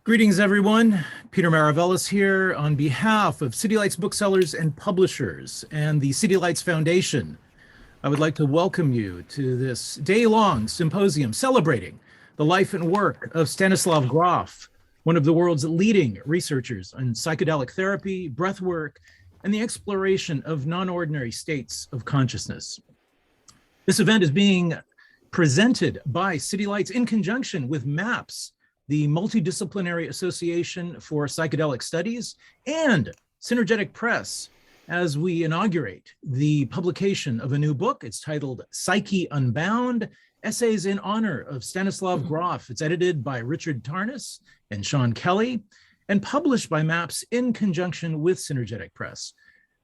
Greetings, everyone. Peter Maravelis here on behalf of City Lights booksellers and publishers and the City Lights Foundation. I would like to welcome you to this day-long symposium celebrating the life and work of Stanislav Grof, one of the world's leading researchers on psychedelic therapy, breathwork, and the exploration of non-ordinary states of consciousness. This event is being presented by City Lights in conjunction with MAPS, the Multidisciplinary Association for Psychedelic Studies, and Synergetic Press, as we inaugurate the publication of a new book. It's titled Psyche Unbound, Essays in Honor of Stanislav Grof. It's edited by Richard Tarnas and Sean Kelly, and published by MAPS in conjunction with Synergetic Press.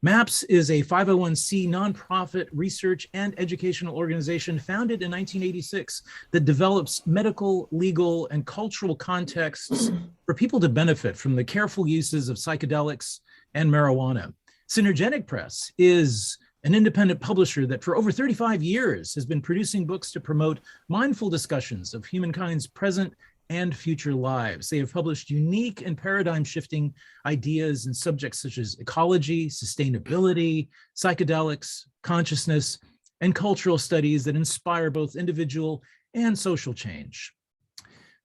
MAPS is a 501c nonprofit research and educational organization founded in 1986 that develops medical, legal, and cultural contexts for people to benefit from the careful uses of psychedelics and marijuana. Synergetic Press is an independent publisher that for over 35 years has been producing books to promote mindful discussions of humankind's present and future lives. They have published unique and paradigm-shifting ideas in subjects such as ecology, sustainability, psychedelics, consciousness, and cultural studies that inspire both individual and social change.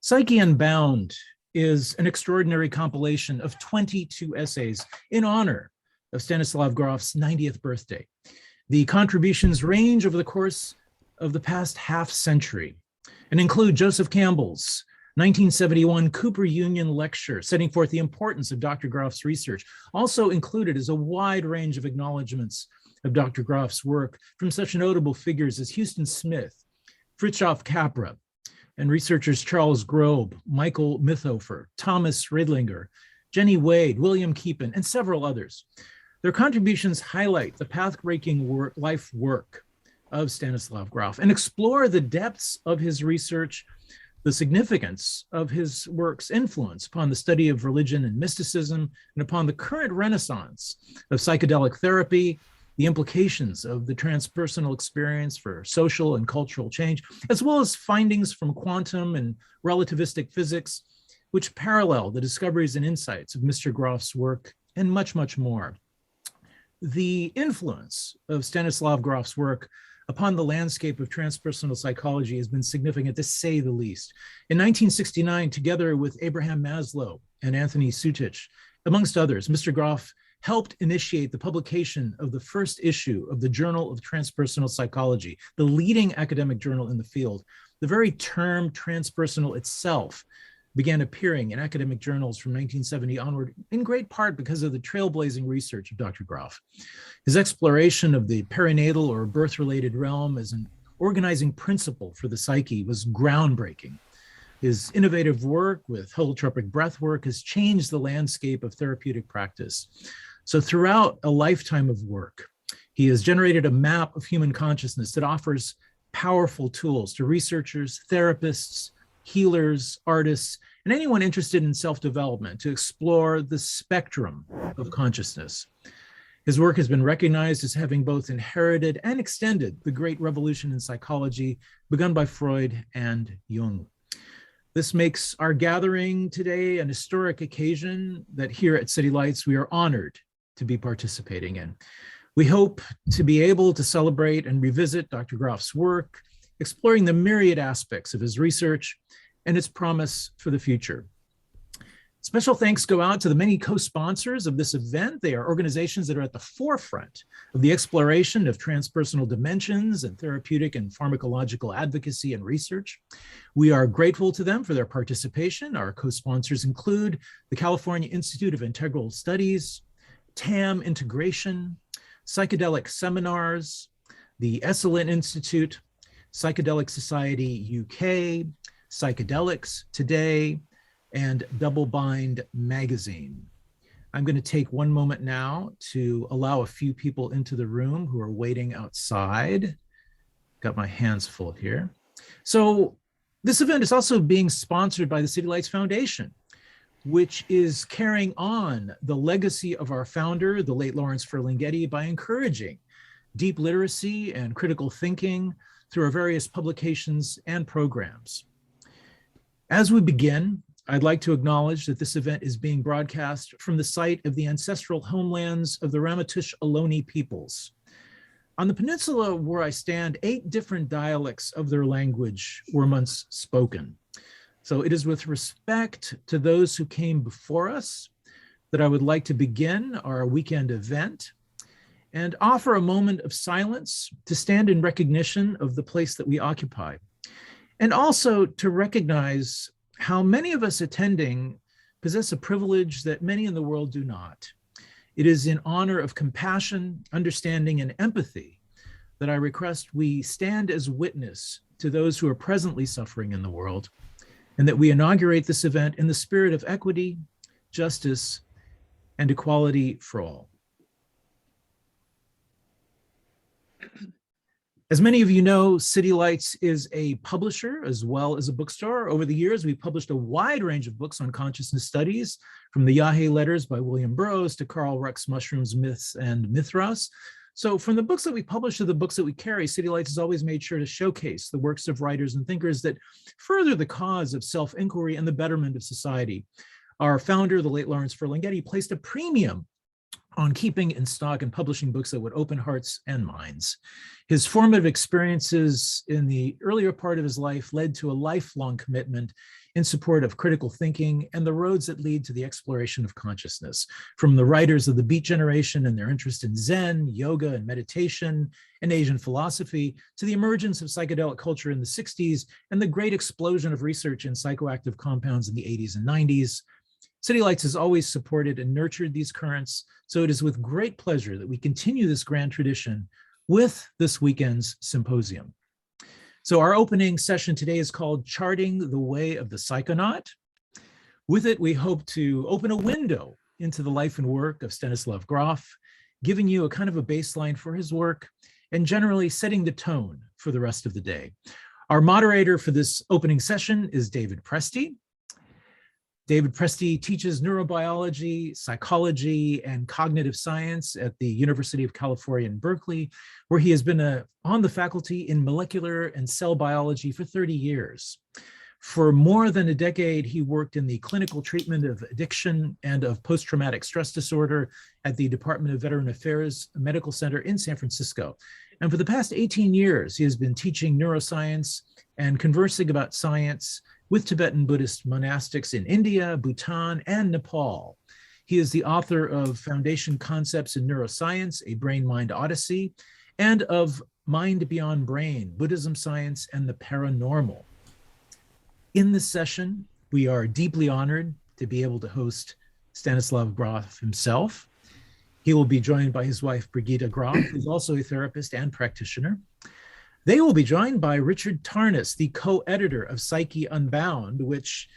Psyche Unbound is an extraordinary compilation of 22 essays in honor of Stanislav Grof's 90th birthday. The contributions range over the course of the past half century and include Joseph Campbell's 1971 Cooper Union lecture setting forth the importance of Dr. Grof's research. Also included is a wide range of acknowledgements of Dr. Grof's work from such notable figures as Houston Smith, Fritjof Capra, and researchers Charles Grob, Michael Mithofer, Thomas Riedlinger, Jenny Wade, William Keepin, and several others. Their contributions highlight the path-breaking life work of Stanislav Grof and explore the depths of his research, the significance of his work's influence upon the study of religion and mysticism, and upon the current renaissance of psychedelic therapy, the implications of the transpersonal experience for social and cultural change, as well as findings from quantum and relativistic physics, which parallel the discoveries and insights of Mr. Grof's work, and much, much more. The influence of Stanislav Grof's work upon the landscape of transpersonal psychology has been significant, to say the least. In 1969, together with Abraham Maslow and Anthony Sutich, amongst others, Mr. Grof helped initiate the publication of the first issue of the Journal of Transpersonal Psychology, the leading academic journal in the field. The very term transpersonal itself began appearing in academic journals from 1970 onward, in great part because of the trailblazing research of Dr. Grof. His exploration of the perinatal or birth-related realm as an organizing principle for the psyche was groundbreaking. His innovative work with holotropic breathwork has changed the landscape of therapeutic practice. So throughout a lifetime of work, he has generated a map of human consciousness that offers powerful tools to researchers, therapists, healers, artists, and anyone interested in self-development to explore the spectrum of consciousness. His work has been recognized as having both inherited and extended the great revolution in psychology begun by Freud and Jung. This makes our gathering today an historic occasion that here at City Lights we are honored to be participating in. We hope to be able to celebrate and revisit Dr. Grof's work, exploring the myriad aspects of his research and its promise for the future. Special thanks go out to the many co-sponsors of this event. They are organizations that are at the forefront of the exploration of transpersonal dimensions and therapeutic and pharmacological advocacy and research. We are grateful to them for their participation. Our co-sponsors include the California Institute of Integral Studies, TAM Integration, Psychedelic Seminars, the Esalen Institute, Psychedelic Society UK, Psychedelics Today, and Double Bind Magazine. I'm going to take one moment now to allow a few people into the room who are waiting outside. Got my hands full here. So this event is also being sponsored by the City Lights Foundation, which is carrying on the legacy of our founder, the late Lawrence Ferlinghetti, by encouraging deep literacy and critical thinking through our various publications and programs. As we begin, I'd like to acknowledge that this event is being broadcast from the site of the ancestral homelands of the Ramaytush Ohlone peoples. On the peninsula where I stand, 8 different dialects of their language were once spoken. So it is with respect to those who came before us that I would like to begin our weekend event and offer a moment of silence to stand in recognition of the place that we occupy, and also to recognize how many of us attending possess a privilege that many in the world do not. It is in honor of compassion, understanding, and empathy that I request we stand as witness to those who are presently suffering in the world, and that we inaugurate this event in the spirit of equity, justice, and equality for all. As many of you know, City Lights is a publisher as well as a bookstore. Over the years, we've published a wide range of books on consciousness studies, from the Yahe Letters by William Burroughs to Carl Ruck's Mushrooms, Myths, and Mithras. So from the books that we publish to the books that we carry, City Lights has always made sure to showcase the works of writers and thinkers that further the cause of self-inquiry and the betterment of society. Our founder, the late Lawrence Ferlinghetti, placed a premium on keeping in stock and publishing books that would open hearts and minds. His formative experiences in the earlier part of his life led to a lifelong commitment in support of critical thinking and the roads that lead to the exploration of consciousness, from the writers of the Beat Generation and their interest in Zen, yoga, and meditation, and Asian philosophy, to the emergence of psychedelic culture in the 60s and the great explosion of research in psychoactive compounds in the 80s and 90s. City Lights has always supported and nurtured these currents, so it is with great pleasure that we continue this grand tradition with this weekend's symposium. So our opening session today is called Charting the Way of the Psychonaut. With it, we hope to open a window into the life and work of Stanislav Grof, giving you a kind of a baseline for his work and generally setting the tone for the rest of the day. Our moderator for this opening session is David Presti. David Presti teaches neurobiology, psychology, and cognitive science at the University of California in Berkeley, where he has been on the faculty in molecular and cell biology for 30 years. For more than a decade, he worked in the clinical treatment of addiction and of post-traumatic stress disorder at the Department of Veteran Affairs Medical Center in San Francisco. And for the past 18 years, he has been teaching neuroscience and conversing about science with Tibetan Buddhist monastics in India, Bhutan, and Nepal. He is the author of Foundation Concepts in Neuroscience, A Brain-Mind Odyssey, and of Mind Beyond Brain, Buddhism, Science, and the Paranormal. In this session, we are deeply honored to be able to host Stanislav Grof himself. He will be joined by his wife, Brigitte Grof, who's also a therapist and practitioner. They will be joined by Richard Tarnas, the co-editor of Psyche Unbound, which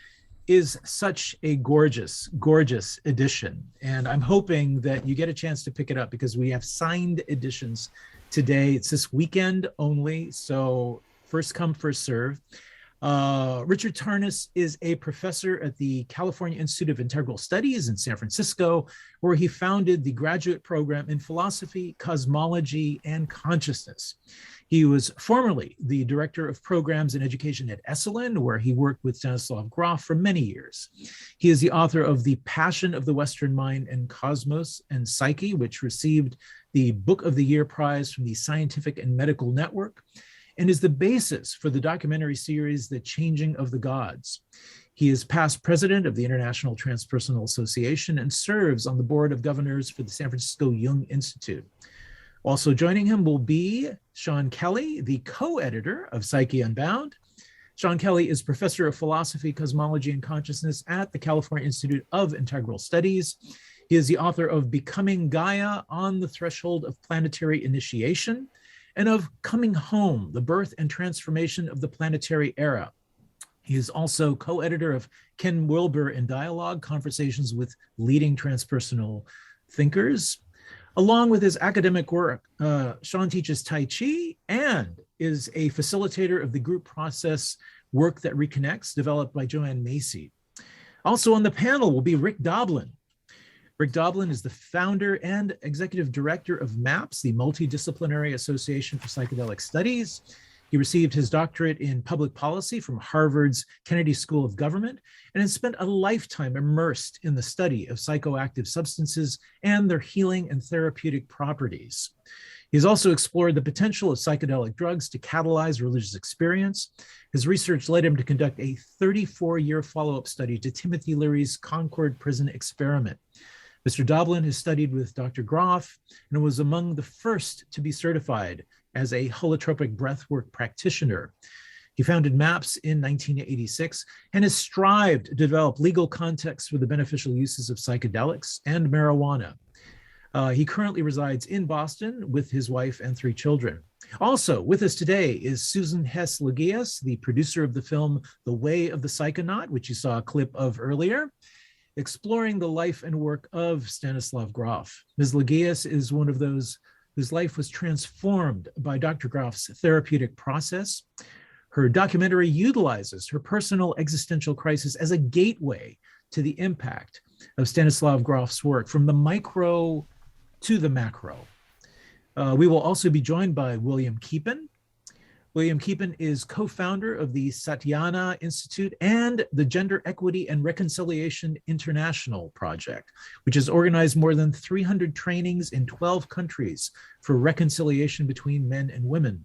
is such a gorgeous, gorgeous edition. And I'm hoping that you get a chance to pick it up because we have signed editions today. It's this weekend only, so first come, first serve. Richard Tarnas is a professor at the California Institute of Integral Studies in San Francisco, where he founded the graduate program in philosophy, cosmology, and consciousness. He was formerly the director of programs in education at Esalen, where he worked with Stanislav Grof for many years. He is the author of The Passion of the Western Mind and Cosmos and Psyche, which received the Book of the Year prize from the Scientific and Medical Network, and is the basis for the documentary series, The Changing of the Gods. He is past president of the International Transpersonal Association and serves on the board of governors for the San Francisco Jung Institute. Also joining him will be Sean Kelly, the co-editor of Psyche Unbound. Sean Kelly is professor of philosophy, cosmology, and consciousness at the California Institute of Integral Studies. He is the author of Becoming Gaia on the Threshold of Planetary Initiation and of Coming Home, the Birth and Transformation of the Planetary Era. He is also co-editor of Ken Wilber in Dialogue, Conversations with Leading Transpersonal Thinkers. Along with his academic work, Sean teaches Tai Chi and is a facilitator of the group process Work That Reconnects, developed by Joanne Macy. Also on the panel will be Rick Doblin. Rick Doblin is the founder and executive director of MAPS, the Multidisciplinary Association for Psychedelic Studies. He received his doctorate in public policy from Harvard's Kennedy School of Government and has spent a lifetime immersed in the study of psychoactive substances and their healing and therapeutic properties. He has also explored the potential of psychedelic drugs to catalyze religious experience. His research led him to conduct a 34-year follow-up study to Timothy Leary's Concord prison experiment. Mr. Doblin has studied with Dr. Grof and was among the first to be certified as a holotropic breathwork practitioner. He founded MAPS in 1986 and has strived to develop legal contexts for the beneficial uses of psychedelics and marijuana. He currently resides in Boston with his wife and 3 children. Also with us today is Susan Hess Logeais, the producer of the film The Way of the Psychonaut, which you saw a clip of earlier, exploring the life and work of Stanislav Grof. Ms. Logeais is one of those whose life was transformed by Dr. Grof's therapeutic process. Her documentary utilizes her personal existential crisis as a gateway to the impact of Stanislav Grof's work from the micro to the macro. We will also be joined by William Keepin. William Keepin is co-founder of the Satyana Institute and the Gender Equity and Reconciliation International Project, which has organized more than 300 trainings in 12 countries for reconciliation between men and women.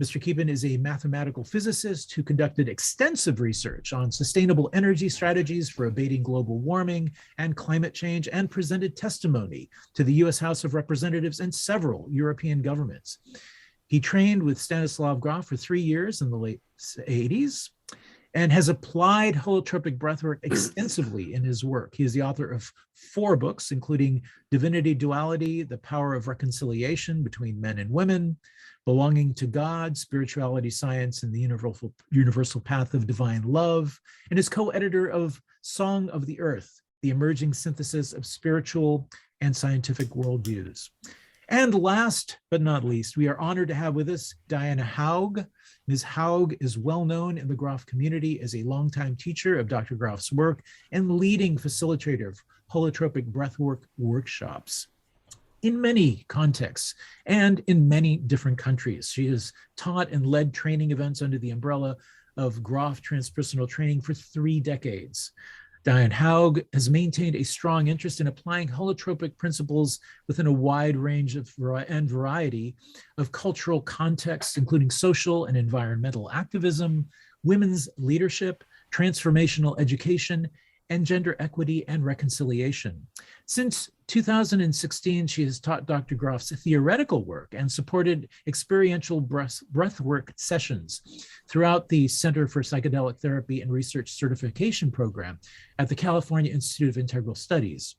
Mr. Keepin is a mathematical physicist who conducted extensive research on sustainable energy strategies for abating global warming and climate change, and presented testimony to the US House of Representatives and several European governments. He trained with Stanislav Grof for 3 years in the late 80s and has applied holotropic breathwork extensively in his work. He is the author of 4 books, including Divinity Duality, The Power of Reconciliation Between Men and Women, Belonging to God, Spirituality, Science, and the Universal Path of Divine Love, and is co-editor of Song of the Earth, The Emerging Synthesis of Spiritual and Scientific Worldviews. And last but not least, we are honored to have with us Diane Howe. Ms. Haug is well known in the Grof community as a longtime teacher of Dr. Grof's work and leading facilitator of holotropic breathwork workshops in many contexts and in many different countries. She has taught and led training events under the umbrella of Grof transpersonal training for 3 decades. Diane Howe has maintained a strong interest in applying holotropic principles within a wide range of variety of cultural contexts, including social and environmental activism, women's leadership, transformational education, and gender equity and reconciliation. Since 2016, she has taught Dr. Grof's theoretical work and supported experiential breathwork sessions throughout the Center for Psychedelic Therapy and Research Certification Program at the California Institute of Integral Studies.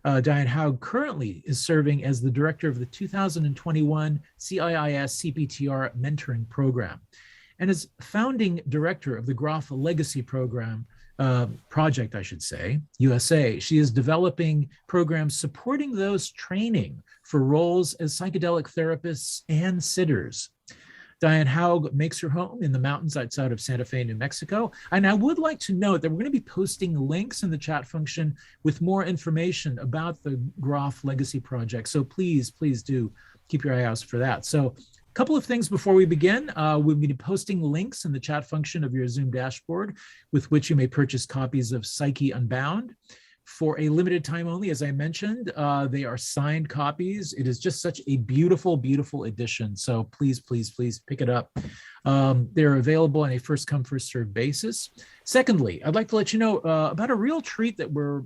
Diane Howe currently is serving as the director of the 2021 CIIS CPTR Mentoring Program and is founding director of the Grof Legacy Program project, I should say, USA. She is developing programs supporting those training for roles as psychedelic therapists and sitters. Diane Howe makes her home in the mountains outside of Santa Fe, New Mexico. And I would like to note that we're going to be posting links in the chat function with more information about the Grof Legacy Project. So please, please do keep your eye out for that. So a couple of things before we begin. We'll be posting links in the chat function of your Zoom dashboard with which you may purchase copies of Psyche Unbound. For a limited time only, as I mentioned, they are signed copies. It is just such a beautiful, beautiful edition. So please, please, please pick it up. They're available on a first come, first served basis. Secondly, I'd like to let you know about a real treat that we're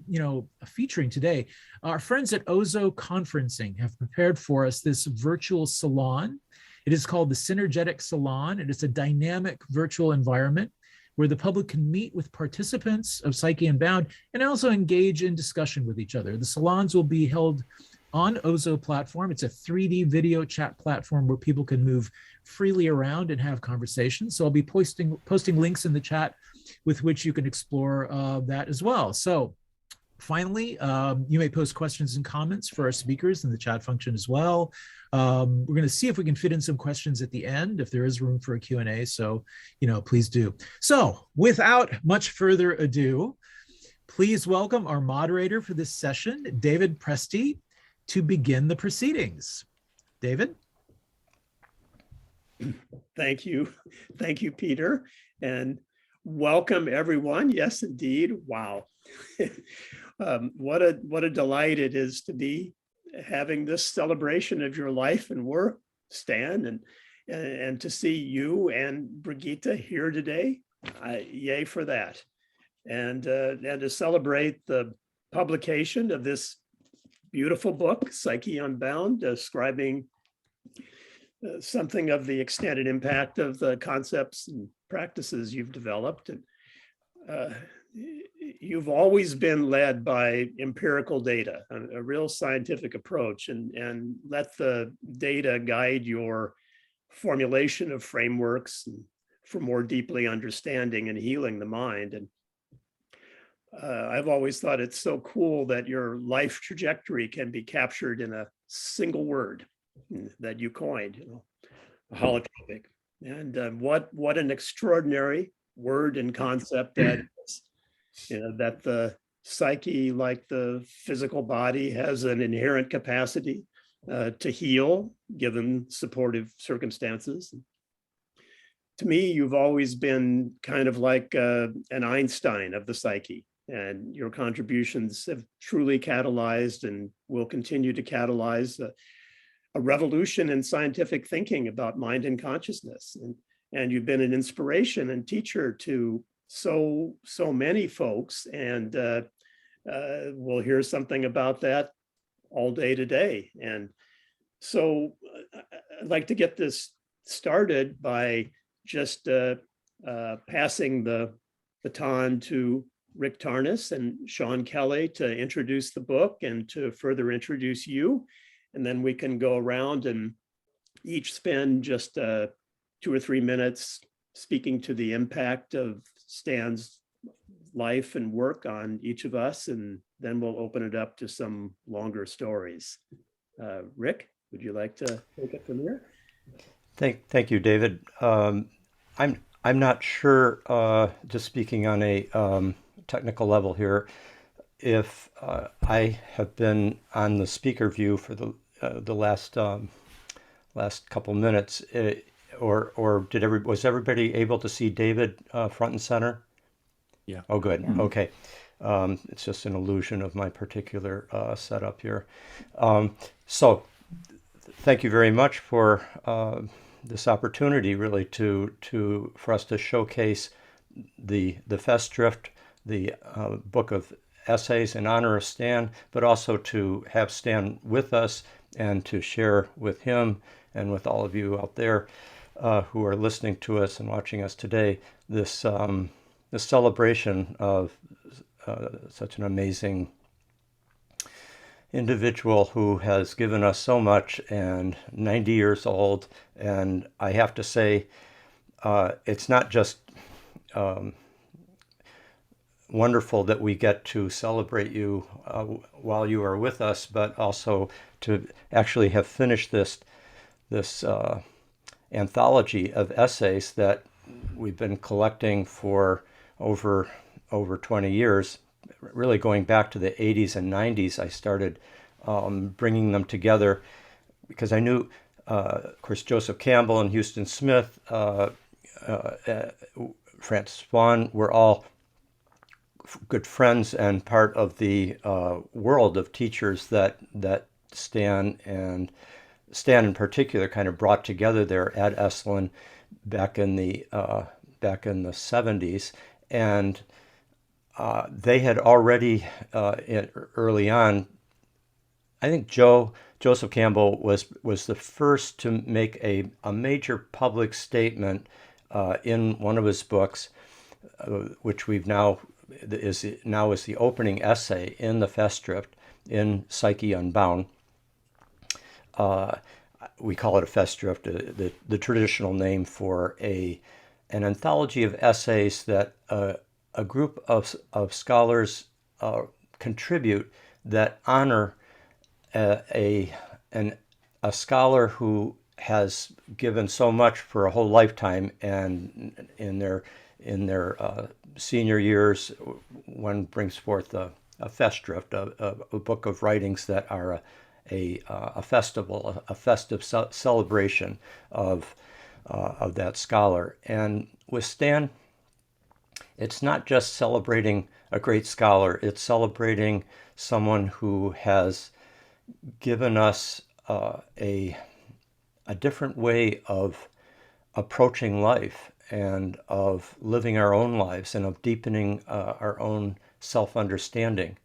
featuring today. Our friends at Ozo Conferencing have prepared for us this virtual salon. It is called the Synergetic Salon, and it's a dynamic virtual environment where the public can meet with participants of Psyche Unbound and also engage in discussion with each other. The salons will be held on Ozo platform. It's a 3D video chat platform where people can move freely around and have conversations. So I'll be posting links in the chat with which you can explore that as well. So finally, you may post questions and comments for our speakers in the chat function as well. We're going to see if we can fit in some questions at the end, if there is room for a Q&A. So, please do. So without much further ado, please welcome our moderator for this session, David Presti, to begin the proceedings. David? Thank you. Thank you, Peter. And welcome, everyone. Yes, indeed. Wow. What a delight it is to be having this celebration of your life and work, Stan, and to see you and Brigitte here today. Yay for that. And to celebrate the publication of this beautiful book, Psyche Unbound, describing something of the extent and impact of the concepts and practices you've developed. And you've always been led by empirical data, a real scientific approach, and let the data guide your formulation of frameworks for more deeply understanding and healing the mind. And I've always thought it's so cool that your life trajectory can be captured in a single word that you coined, holotropic. And what an extraordinary word and concept that is. That the psyche, like the physical body, has an inherent capacity to heal given supportive circumstances. To me, you've always been kind of like an Einstein of the psyche, and your contributions have truly catalyzed and will continue to catalyze a revolution in scientific thinking about mind and consciousness. And you've been an inspiration and teacher to so many folks, and we'll hear something about that all day today. And so I'd like to get this started by just passing the baton to Rick Tarnas and Sean Kelly to introduce the book and to further introduce you. And then we can go around and each spend just 2 or 3 minutes speaking to the impact of Stan's life and work on each of us. And then we'll open it up to some longer stories. Rick, would you like to take it from here? Thank you, David. I'm not sure, just speaking on a technical level here, if I have been on the speaker view for the last couple minutes, or was everybody able to see David front and center? Yeah. Oh, good. Yeah. Okay. It's just an illusion of my particular setup here. So thank you very much for this opportunity, really, for us to showcase the Festschrift, the book of essays in honor of Stan, but also to have Stan with us and to share with him and with all of you out there who are listening to us and watching us today, this celebration of such an amazing individual who has given us so much, and 90 years old. And I have to say, it's not just wonderful that we get to celebrate you while you are with us, but also to actually have finished this anthology of essays that we've been collecting for over 20 years, really going back to the 80s and 90s. I started bringing them together because I knew, of course, Joseph Campbell and Houston Smith, Francis Swan were all good friends and part of the world of teachers that Stan in particular kind of brought together there at Esalen back in the 70s. And they had already early on, I think Joseph Campbell was the first to make a major public statement in one of his books, which we've now is the opening essay in the Festschrift, in Psyche Unbound. We call it a Festschrift, the traditional name for an anthology of essays that a group of scholars contribute that honor a scholar who has given so much for a whole lifetime, and in their senior years, one brings forth a Festschrift, a book of writings that are a festival, a festive celebration of of that scholar. And with Stan, it's not just celebrating a great scholar, it's celebrating someone who has given us a different way of approaching life and of living our own lives and of deepening our own self-understanding.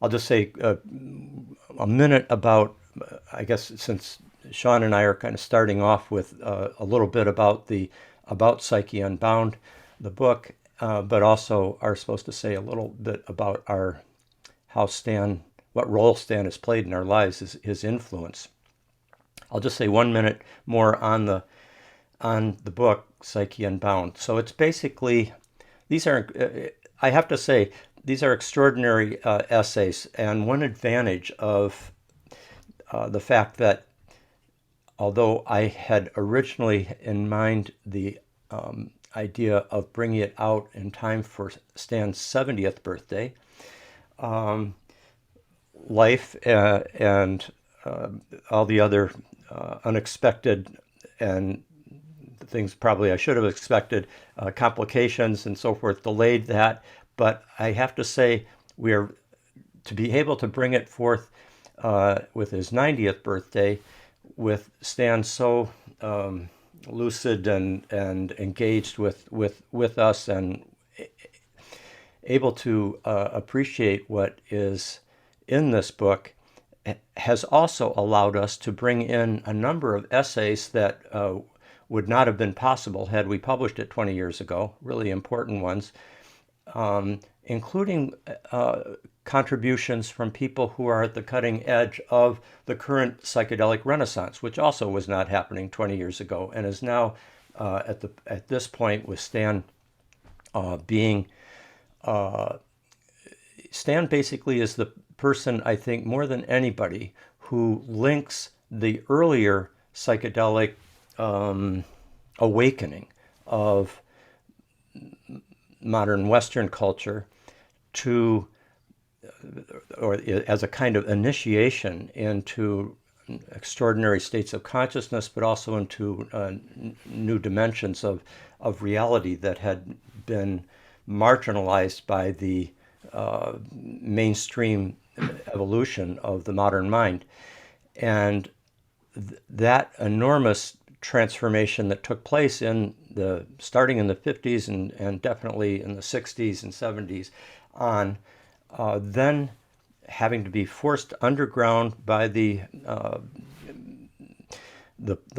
I'll just say a minute about, I guess, since Sean and I are kind of starting off with a little bit about Psyche Unbound, the book, but also are supposed to say a little bit about what role Stan has played in our lives, his influence. I'll just say 1 minute more on the book Psyche Unbound. So it's basically, I have to say, these are extraordinary essays, and one advantage of the fact that although I had originally in mind the idea of bringing it out in time for Stan's 70th birthday, life and all the other unexpected and things probably I should have expected, complications and so forth, delayed that. But I have to say, we are to be able to bring it forth with his 90th birthday, with Stan so lucid and engaged with us, and able to appreciate what is in this book, has also allowed us to bring in a number of essays that would not have been possible had we published it 20 years ago, really important ones, including contributions from people who are at the cutting edge of the current psychedelic renaissance, which also was not happening 20 years ago and is now at this point with Stan being Stan basically is the person, I think, more than anybody, who links the earlier psychedelic awakening of modern Western culture to, or as a kind of initiation into extraordinary states of consciousness, but also into new dimensions of reality that had been marginalized by the mainstream evolution of the modern mind. And that enormous transformation that took place starting in the 50s and definitely in the 60s and 70s on, then having to be forced underground by the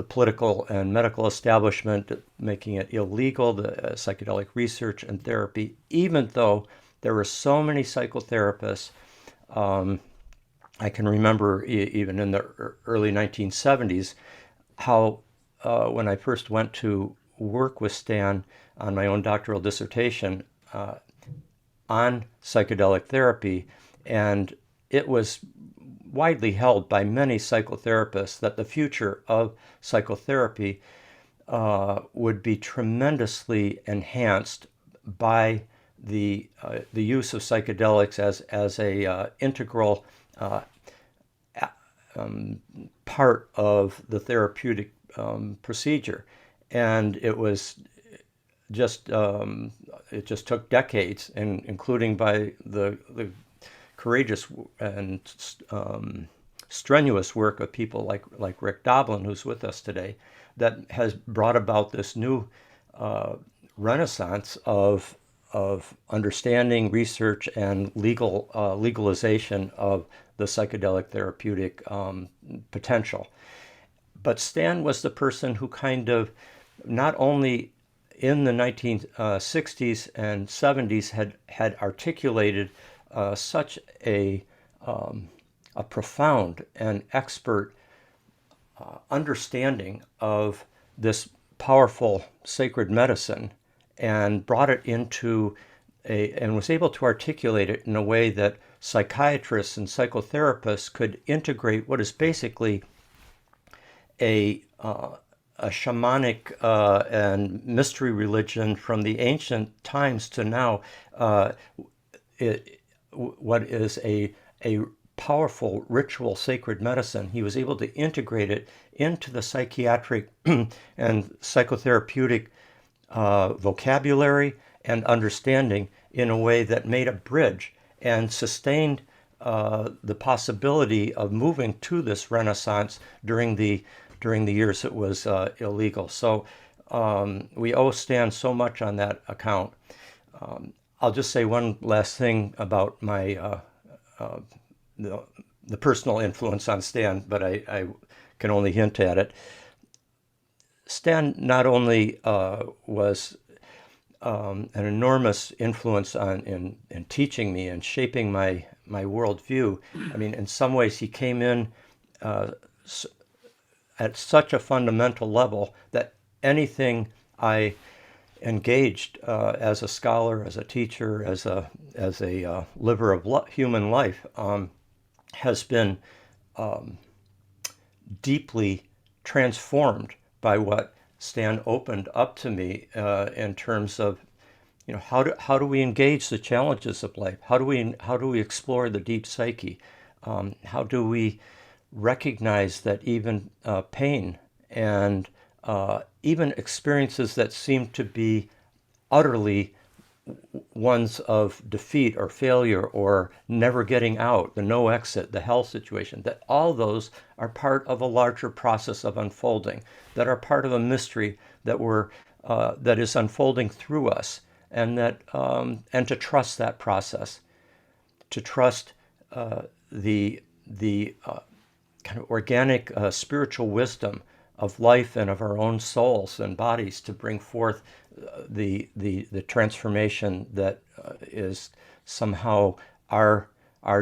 political and medical establishment, making it illegal, the psychedelic research and therapy, even though there were so many psychotherapists. I can remember even in the early 1970s how when I first went to work with Stan on my own doctoral dissertation on psychedelic therapy, and it was widely held by many psychotherapists that the future of psychotherapy would be tremendously enhanced by the use of psychedelics as a integral part of the therapeutic procedure. And it was just it just took decades, and including by the courageous and strenuous work of people like Rick Doblin, who's with us today, that has brought about this new renaissance of understanding, research, and legalization of the psychedelic therapeutic potential. But Stan was the person who kind of, not only in the 1960s and 70s had articulated such a profound and expert understanding of this powerful sacred medicine, and brought it into and was able to articulate it in a way that psychiatrists and psychotherapists could integrate what is basically a shamanic and mystery religion from the ancient times to now, what is a powerful ritual sacred medicine. He was able to integrate it into the psychiatric and psychotherapeutic vocabulary and understanding in a way that made a bridge and sustained the possibility of moving to this renaissance during the years it was illegal. So we owe Stan so much on that account. I'll just say one last thing about my the personal influence on Stan, but I can only hint at it. Stan not only was an enormous influence in teaching me and shaping my worldview. I mean, in some ways, he came in at such a fundamental level that anything I engaged as a scholar, as a teacher, as a liver of human life has been deeply transformed by what Stan opened up to me in terms of, you know, how do we engage the challenges of life? How do we explore the deep psyche? How do we recognize that even pain and even experiences that seem to be utterly ones of defeat or failure or never getting out, the no exit, the hell situation, that all those are part of a larger process of unfolding, that are part of a mystery that is unfolding through us, and to trust that process, to trust the kind of organic spiritual wisdom of life and of our own souls and bodies to bring forth the transformation that is somehow our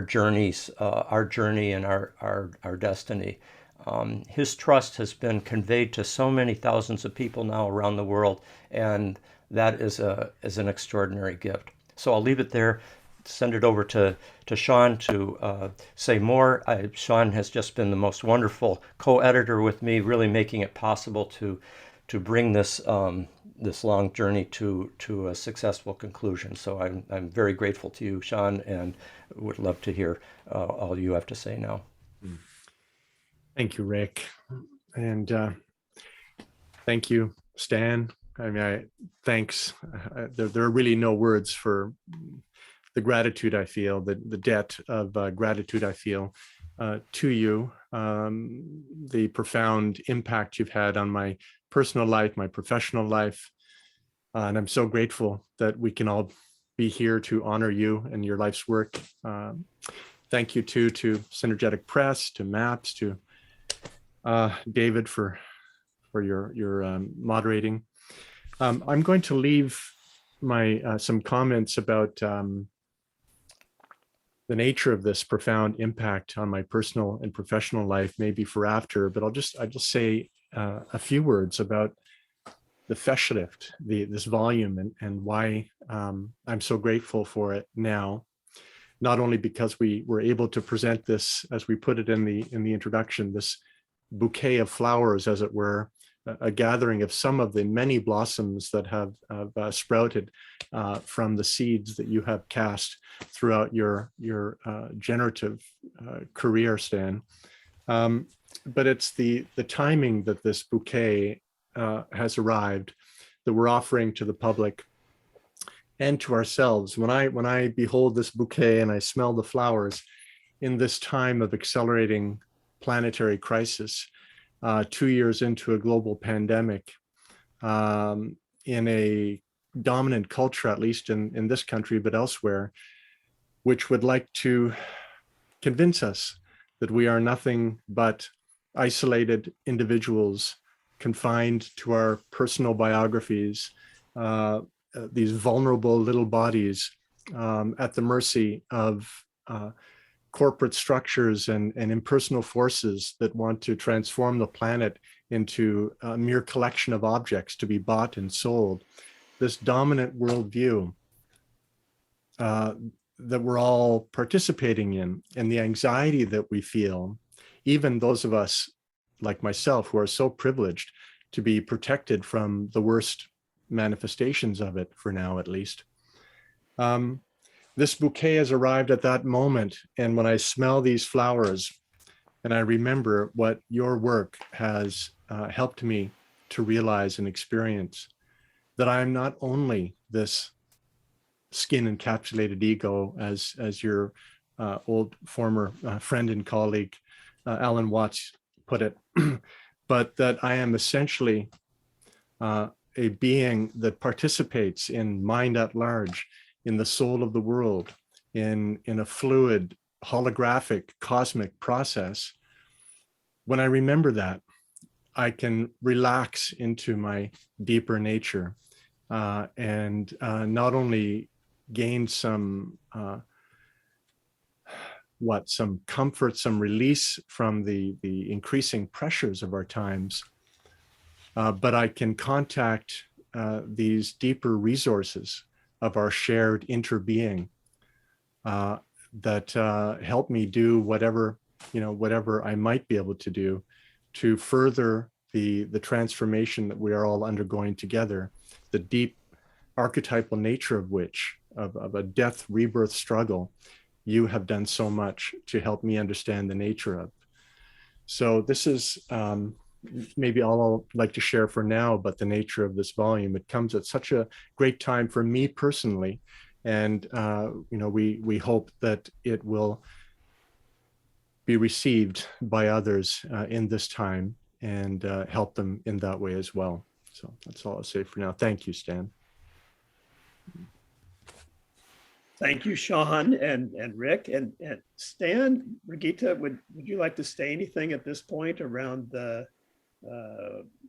journey and our destiny. His trust has been conveyed to so many thousands of people now around the world, and that is an extraordinary gift. So I'll leave it there. Send it over to Sean to say more. Sean has just been the most wonderful co-editor with me, really making it possible to bring this long journey to a successful conclusion. So I'm very grateful to you, Sean, and would love to hear all you have to say now. Thank you, Rick, and thank you, Stan. I mean, thanks. There are really no words for the gratitude I feel, the debt of gratitude I feel to you, the profound impact you've had on my personal life, my professional life. And I'm so grateful that we can all be here to honor you and your life's work. Thank you too to Synergetic Press, to MAPS, to David for your moderating. I'm going to leave my some comments about the nature of this profound impact on my personal and professional life, maybe for after, but I'll just say a few words about the Festschrift, this volume, and why I'm so grateful for it now. Not only because we were able to present this, as we put it in the introduction, this bouquet of flowers, as it were, a gathering of some of the many blossoms that have sprouted from the seeds that you have cast throughout your generative career, Stan. But it's the timing that this bouquet has arrived, that we're offering to the public and to ourselves. When I behold this bouquet and I smell the flowers in this time of accelerating planetary crisis, 2 years into a global pandemic, in a dominant culture, at least in this country, but elsewhere, which would like to convince us that we are nothing but isolated individuals confined to our personal biographies, these vulnerable little bodies at the mercy of corporate structures and impersonal forces that want to transform the planet into a mere collection of objects to be bought and sold. This dominant worldview that we're all participating in, and the anxiety that we feel, even those of us like myself who are so privileged to be protected from the worst manifestations of it, for now at least. this bouquet has arrived at that moment. And when I smell these flowers and I remember what your work has helped me to realize and experience, that I am not only this skin encapsulated ego, as your old former friend and colleague, Alan Watts put it, but that I am essentially a being that participates in mind at large, in the soul of the world, in a fluid, holographic, cosmic process. When I remember that, I can relax into my deeper nature and not only gain some some comfort, some release from the increasing pressures of our times, but I can contact these deeper resources of our shared interbeing that help me do whatever I might be able to do to further the transformation that we are all undergoing together, the deep archetypal nature of which, of a death rebirth struggle, you have done so much to help me understand the nature of. So this is maybe all I'll like to share for now about the nature of this volume. It comes at such a great time for me personally, and we hope that it will be received by others in this time and help them in that way as well. So that's all I'll say for now. Thank you, Stan. Thank you, Sean and Rick and Stan. Brigitte, would you like to say anything at this point around the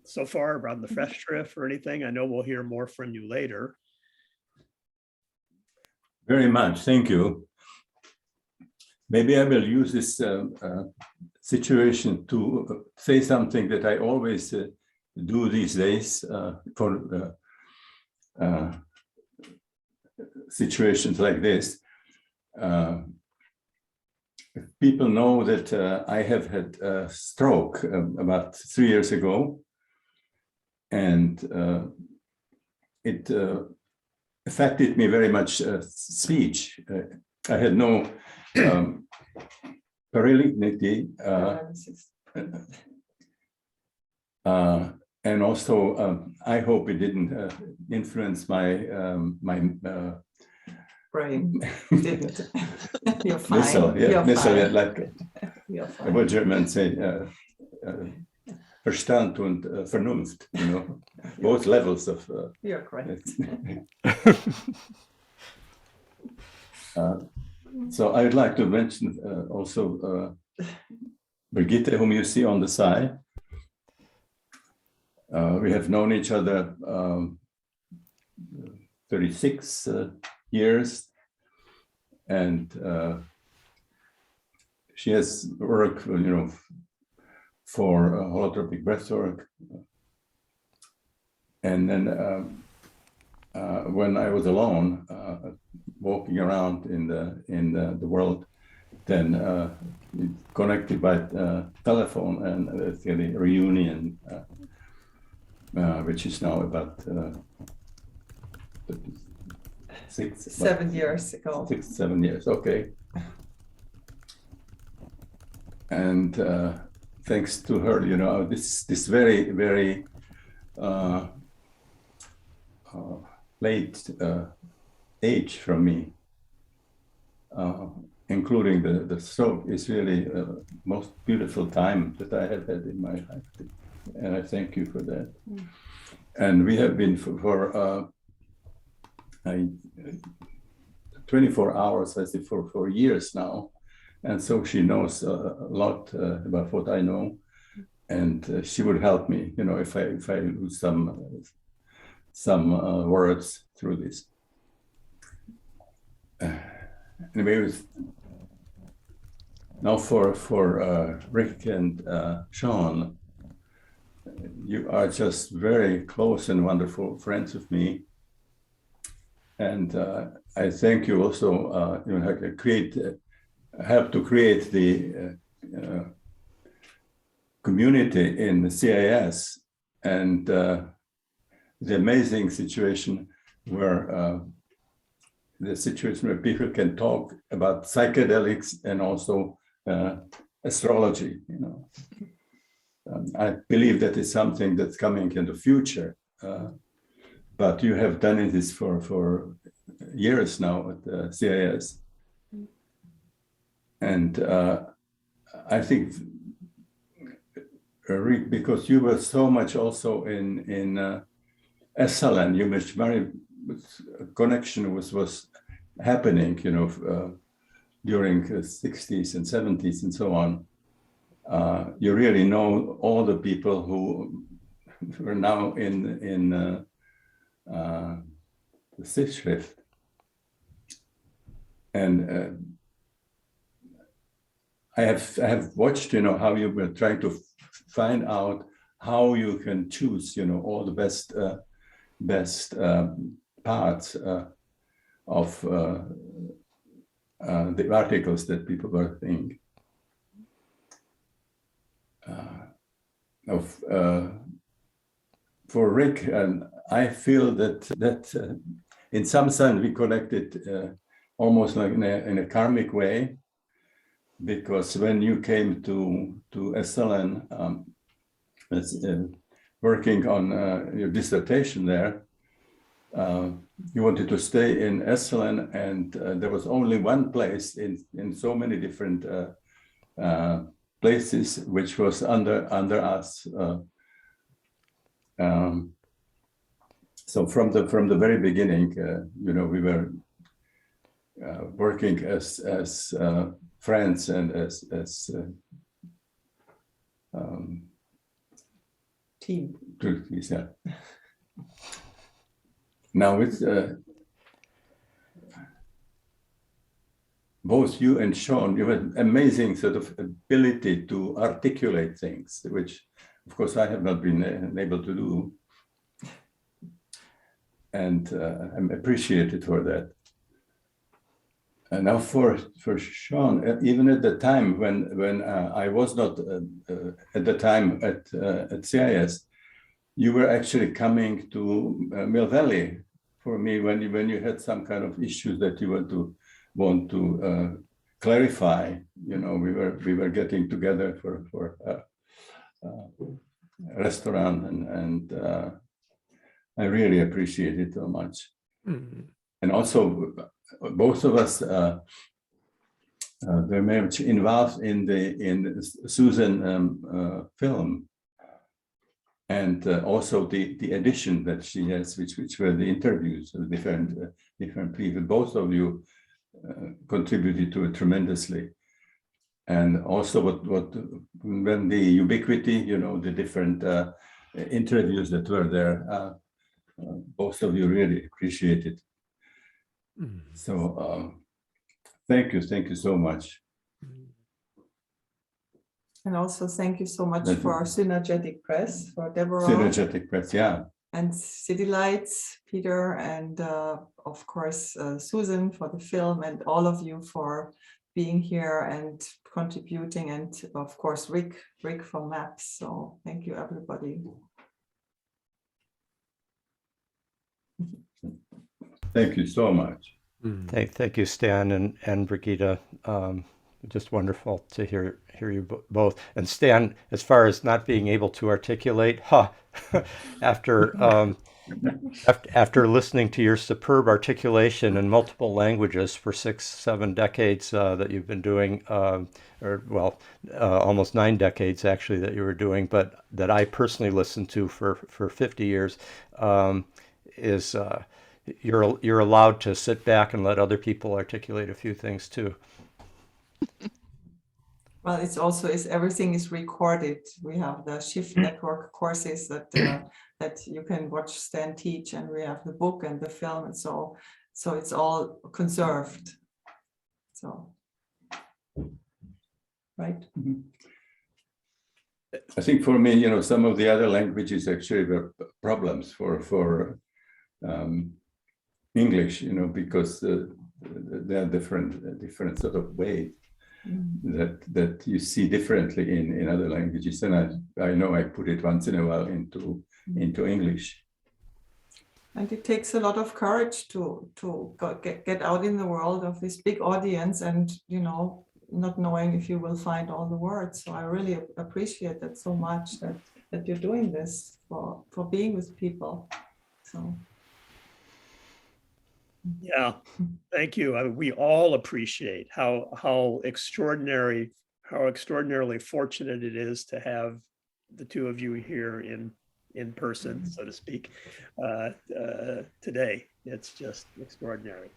so far around the Festschrift or anything? I know we'll hear more from you later. Very much, thank you. Maybe I will use this situation to say something that I always do these days for situations like this. People know that I have had a stroke about 3 years ago, and it affected me very much speech. I had no paralyticity, and also I hope it didn't influence my brain. Didn't. You're fine. Missile, yeah, You're missile, fine. yeah, like You're fine. what Germans say, Verstand und Vernunft, both levels of. You're correct. So I would like to mention also Brigitte, whom you see on the side. We have known each other 36 years, and she has worked, for holotropic breathwork. And then when I was alone, walking around in the world, then connected by telephone, and the reunion, which is now about 7 years ago. 6, 7 years, okay. And thanks to her, this very, very late age from me, including the stroke, is really the most beautiful time that I have had in my life. And I thank you for that. And we have been for 24 hours, I say, for years now. And so she knows a lot about what I know, and she would help me, if I lose some words through this. Anyway, now for Rick and Sean, you are just very close and wonderful friends of me, and I thank you also. Help to create the community in the CIS, and the amazing situation where the situation where people can talk about psychedelics and also astrology. I believe that is something that's coming in the future. But you have done this for years now at the CIS. And I think, Rick, because you were so much also in SLN, you must very connection was happening, during the 60s and 70s and so on. You really know all the people who are now in the sixth shift. And I have watched, how you were trying to find out how you can choose, all the best parts of the articles that people were thinking of. For Rick, and I feel that in some sense we connected almost like in a karmic way, because when you came to SLN, working on your dissertation there, you wanted to stay in SLN, and there was only one place in so many different places which was under us. So from the very beginning, we were working as friends and as Team. Yeah. Now with both you and Sean, you have amazing sort of ability to articulate things, which of course I have not been able to do. And I'm appreciated for that. And now for Sean, even at the time when I was not at the time at CIS, you were actually coming to Mill Valley for me when you had some kind of issues that you want to clarify. We were getting together for a restaurant, and I really appreciate it so much. Mm-hmm. And also, both of us were very much involved in the Susan film, and also the edition that she has, which were the interviews of different people. Both of you contributed to it tremendously. And also when the ubiquity, the different interviews that were there, both of you really appreciate it. Mm. So thank you so much. And also thank you so much for Synergetic Press, for Deborah. Synergetic Press, yeah. And City Lights, Peter, and of course Susan for the film, and all of you for being here and contributing, and of course Rick for maps. So thank you, everybody. Thank you so much. Thank you, Stan and Brigitte. Just wonderful to hear you both. And Stan, as far as not being able to articulate, after listening to your superb articulation in multiple languages for 6-7 decades that you've been doing, almost 9 decades actually that you were doing, but that I personally listened to for 50 years, you're allowed to sit back and let other people articulate a few things too. Well, it's also everything is recorded. We have the Shift Network courses that you can watch Stan teach, and we have the book and the film, and so it's all conserved. So, right. I think for me, some of the other languages actually were problems for English, because there are different sort of ways that you see differently in other languages, and I know I put it once in a while into English. And it takes a lot of courage to get out in the world of this big audience and, you know, not knowing if you will find all the words. So I really appreciate that so much that you're doing this for being with people. So. Yeah, thank you. We all appreciate how extraordinarily fortunate it is to have the two of you here in person, so to speak, today. It's just extraordinary.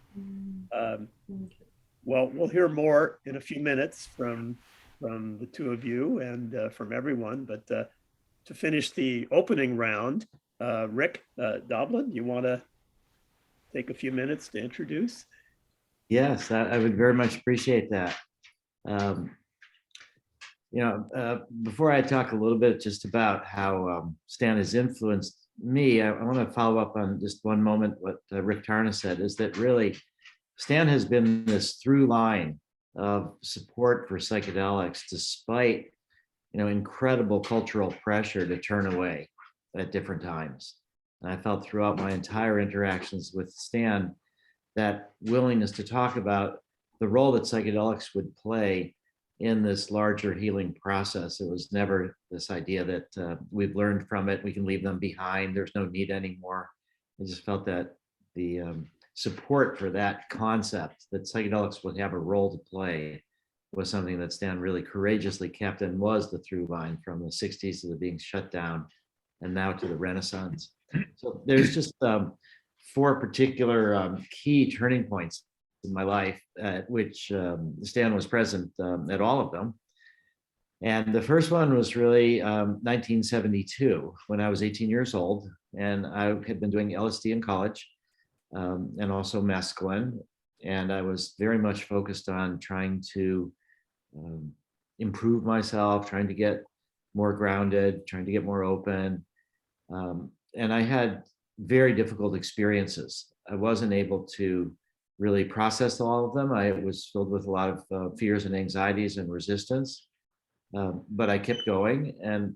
Well, we'll hear more in a few minutes from the two of you and from everyone. But to finish the opening round, Rick Doblin, you want to take a few minutes to introduce? Yes, I would very much appreciate that. Before I talk a little bit just about how Stan has influenced me, I want to follow up on just one moment what Rick Tarnas said, is that really Stan has been this through line of support for psychedelics despite, incredible cultural pressure to turn away at different times. And I felt throughout my entire interactions with Stan that willingness to talk about the role that psychedelics would play in this larger healing process. It was never this idea that we've learned from it, we can leave them behind, there's no need anymore. I just felt that the support for that concept, that psychedelics would have a role to play, was something that Stan really courageously kept and was the through line from the 60s to the being shut down and now to the Renaissance. So there's just 4 particular key turning points in my life at which Stan was present at all of them. And the first one was really 1972, when I was 18 years old, and I had been doing LSD in college and also mescaline. And I was very much focused on trying to improve myself, trying to get more grounded, trying to get more open. And I had very difficult experiences. I wasn't able to really process all of them. I was filled with a lot of fears and anxieties and resistance, but I kept going. And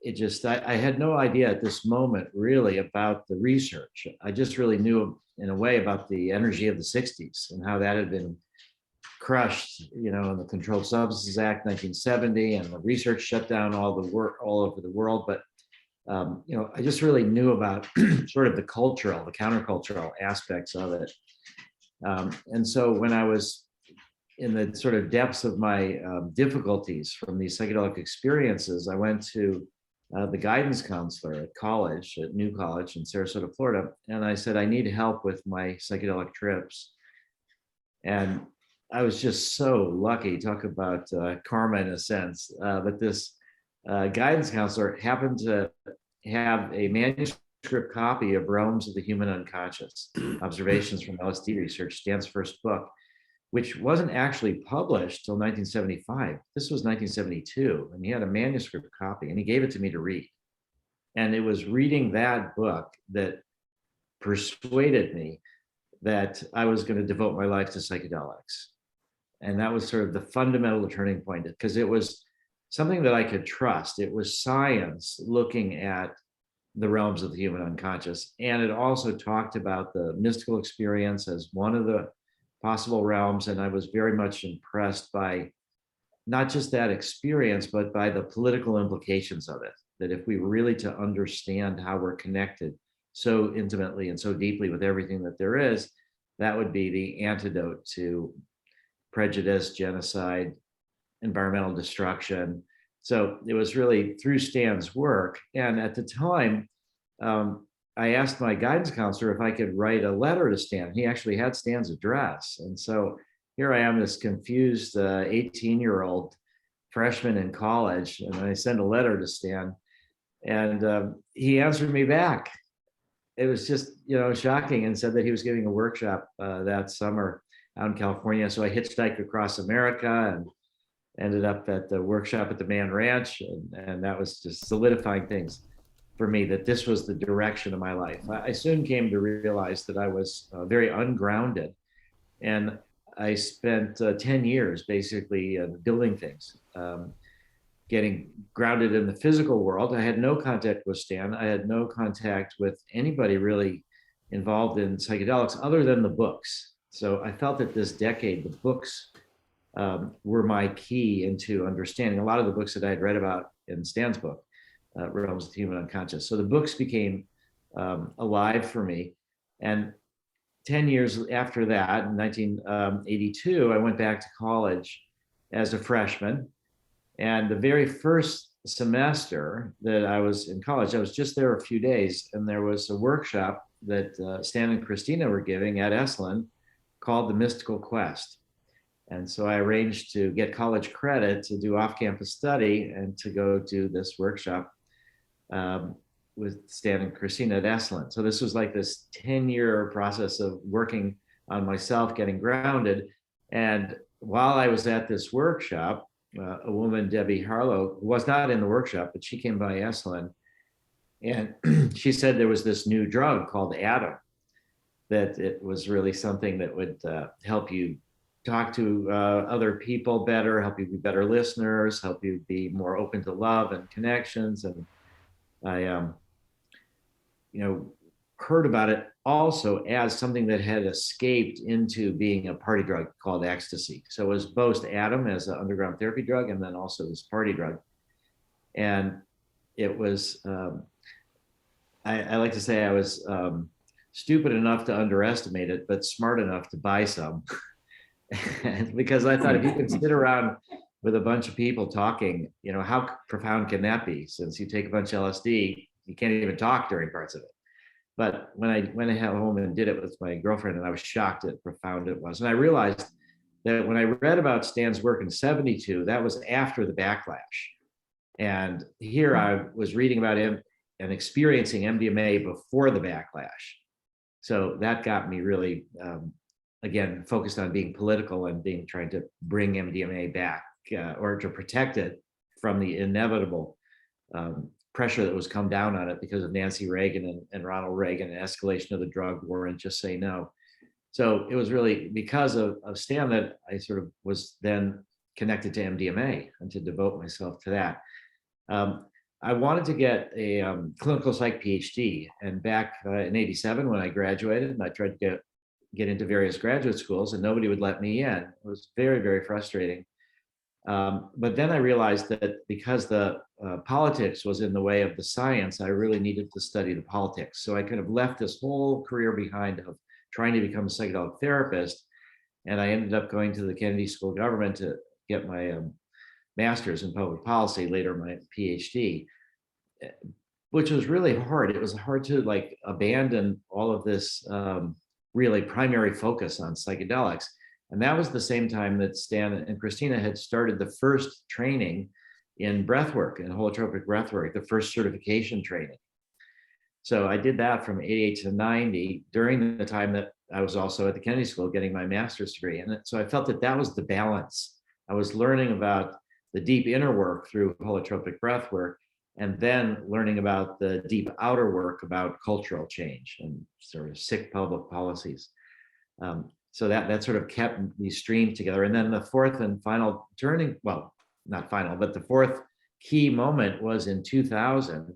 it just, I had no idea at this moment really about the research. I just really knew in a way about the energy of the 60s and how that had been crushed, in the Controlled Substances Act, 1970, and the research shut down all over the world. But I just really knew about sort of the countercultural aspects of it. And so when I was in the sort of depths of my difficulties from these psychedelic experiences, I went to the guidance counselor at New College in Sarasota, Florida. And I said, I need help with my psychedelic trips. And I was just so lucky, talk about karma in a sense, but this guidance counselor happened to have a manuscript copy of Realms of the Human Unconscious, Observations from LSD Research, Stan's first book, which wasn't actually published till 1975. This was 1972, and he had a manuscript copy, and he gave it to me to read. And it was reading that book that persuaded me that I was going to devote my life to psychedelics. And that was sort of the fundamental turning point, because it was something that I could trust. It was science looking at the realms of the human unconscious. And it also talked about the mystical experience as one of the possible realms. And I was very much impressed by not just that experience, but by the political implications of it. That if we were really to understand how we're connected so intimately and so deeply with everything that there is, that would be the antidote to prejudice, genocide, environmental destruction. So it was really through Stan's work. And at the time, I asked my guidance counselor if I could write a letter to Stan. He actually had Stan's address. And so here I am, this confused 18-year-old freshman in college, and I sent a letter to Stan, and he answered me back. It was just, shocking, and said that he was giving a workshop that summer out in California. So I hitchhiked across America and ended up at the workshop at the Mann Ranch. And that was just solidifying things for me, that this was the direction of my life. I soon came to realize that I was very ungrounded. And I spent 10 years basically building things, getting grounded in the physical world. I had no contact with Stan. I had no contact with anybody really involved in psychedelics other than the books. So I felt that this decade, the books were my key into understanding a lot of the books that I had read about in Stan's book, Realms of the Human Unconscious. So the books became alive for me. And 10 years after that, in 1982, I went back to college as a freshman. And the very first semester that I was in college, I was just there a few days, and there was a workshop that Stan and Christina were giving at Esalen called The Mystical Quest. And so I arranged to get college credit to do off-campus study and to go do this workshop with Stan and Christina at Esalen. So this was like this 10-year process of working on myself, getting grounded. And while I was at this workshop, a woman, Debbie Harlow, who was not in the workshop, but she came by Esalen, and she said there was this new drug called Adam, that it was really something that would help you talk to other people better, help you be better listeners, help you be more open to love and connections. And I, heard about it also as something that had escaped into being a party drug called ecstasy. So it was both Adam as an underground therapy drug, and then also this party drug. And it was, I like to say I was stupid enough to underestimate it, but smart enough to buy some. Because I thought if you could sit around with a bunch of people talking, how profound can that be? Since you take a bunch of LSD, you can't even talk during parts of it. But when I went home and did it with my girlfriend, and I was shocked at how profound it was. And I realized that when I read about Stan's work in '72, that was after the backlash. And here I was reading about him and experiencing MDMA before the backlash. So that got me really, again, focused on being political and trying to bring MDMA back or to protect it from the inevitable pressure that was come down on it because of Nancy Reagan and Ronald Reagan and escalation of the drug war and Just Say No. So it was really because of Stan that I sort of was then connected to MDMA and to devote myself to that. I wanted to get a clinical psych PhD, and back in '87 when I graduated, and I tried to get into various graduate schools, and nobody would let me in. It was very, very frustrating. But then I realized that because the politics was in the way of the science, I really needed to study the politics. So I could have left this whole career behind of trying to become a psychedelic therapist. And I ended up going to the Kennedy School of Government to get my master's in public policy, later my PhD, which was really hard. It was hard to abandon all of this really primary focus on psychedelics. And that was the same time that Stan and Christina had started the first training in breathwork, in holotropic breathwork, the first certification training. So I did that from '88 to '90 during the time that I was also at the Kennedy School getting my master's degree. And so I felt that that was the balance. I was learning about the deep inner work through holotropic breathwork, and then learning about the deep outer work about cultural change and sort of sick public policies. So that sort of kept these streams together. And then the fourth and final turning, well, not final, but the fourth key moment was in 2000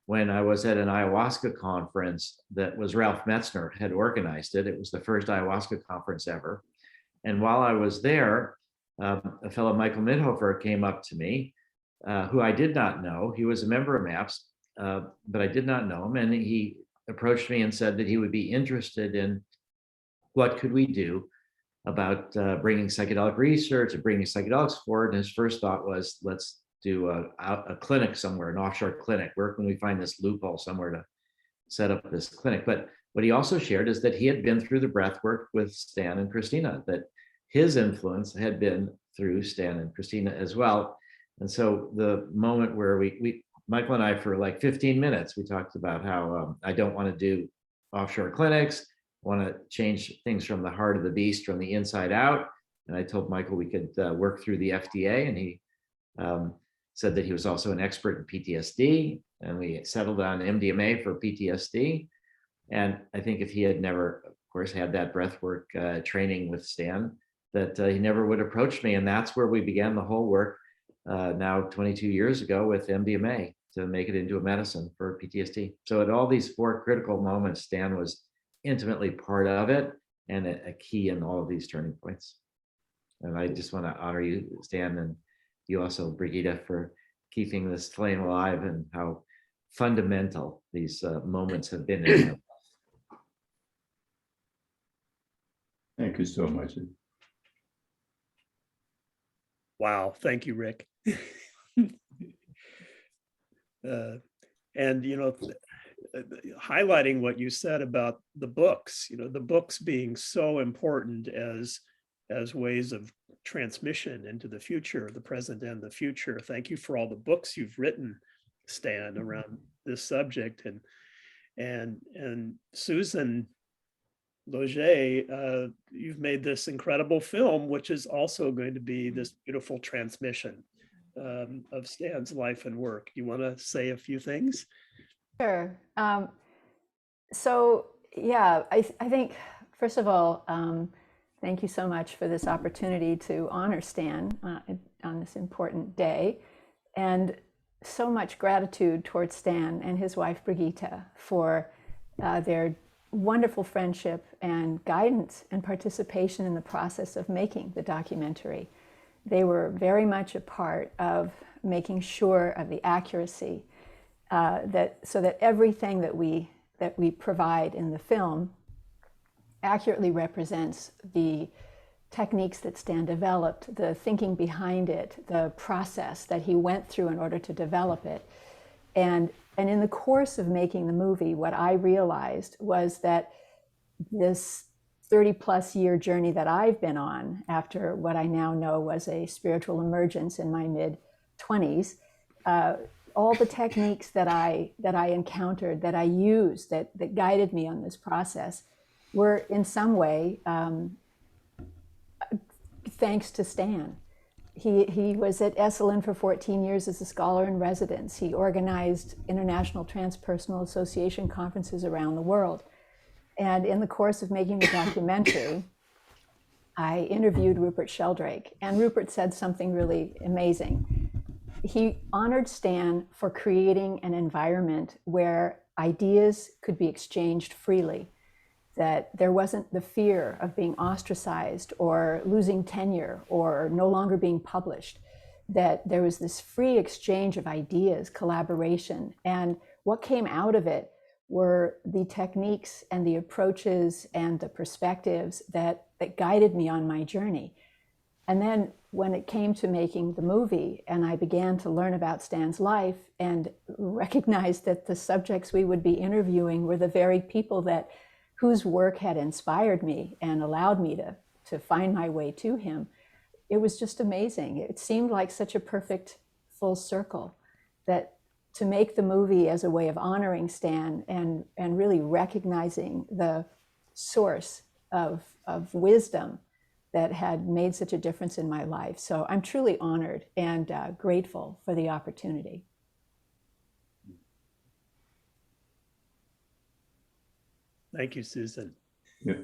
when I was at an ayahuasca conference that was Ralph Metzner had organized it. It was the first ayahuasca conference ever. And while I was there, a fellow Michael Midhofer came up to me, who I did not know. He was a member of MAPS, but I did not know him. And he approached me and said that he would be interested in what could we do about bringing psychedelic research and bringing psychedelics forward. And his first thought was, let's do a clinic somewhere, an offshore clinic. Where can we find this loophole somewhere to set up this clinic? But what he also shared is that he had been through the breath work with Stan and Christina, that his influence had been through Stan and Christina as well. And so the moment where we Michael and I, for like 15 minutes, we talked about how I don't want to do offshore clinics, want to change things from the heart of the beast, from the inside out. And I told Michael we could work through the FDA, and he said that he was also an expert in PTSD, and we settled on MDMA for PTSD. And I think if he had never, of course, had that breathwork training with Stan, that he never would approach me. And that's where we began the whole work now 22 years ago with MDMA to make it into a medicine for PTSD. So at all these four critical moments, Stan was intimately part of it and a key in all of these turning points. And I just want to honor you, Stan, and you also, Brigitte, for keeping this flame alive and how fundamental these moments have been in it. Thank you so much. Wow, thank you, Rick. And highlighting what you said about the books, the books being so important as ways of transmission into the future, the present and the future. Thank you for all the books you've written, Stan, around this subject. And Susan Logeais, you've made this incredible film, which is also going to be this beautiful transmission of Stan's life and work. You want to say a few things? Sure. So yeah, I think, first of all, thank you so much for this opportunity to honor Stan on this important day. And so much gratitude towards Stan and his wife, Brigitte, for their wonderful friendship and guidance and participation in the process of making the documentary. They were very much a part of making sure of the accuracy so that everything that we provide in the film accurately represents the techniques that Stan developed, the thinking behind it, the process that he went through in order to develop it. And in the course of making the movie, what I realized was that this 30-plus year journey that I've been on after what I now know was a spiritual emergence in my mid-20s, all the techniques that I encountered, that I used, that guided me on this process, were in some way thanks to Stan. He was at Esalen for 14 years as a scholar in residence. He organized international transpersonal association conferences around the world. And in the course of making the documentary, I interviewed Rupert Sheldrake, and Rupert said something really amazing. He honored Stan for creating an environment where ideas could be exchanged freely, that there wasn't the fear of being ostracized or losing tenure or no longer being published, that there was this free exchange of ideas, collaboration. And what came out of it were the techniques and the approaches and the perspectives that guided me on my journey. And then when it came to making the movie and I began to learn about Stan's life and recognized that the subjects we would be interviewing were the very people whose work had inspired me and allowed me to find my way to him, it was just amazing. It seemed like such a perfect full circle, that to make the movie as a way of honoring Stan and really recognizing the source of wisdom that had made such a difference in my life. So I'm truly honored and grateful for the opportunity. Thank you, Susan. Yeah.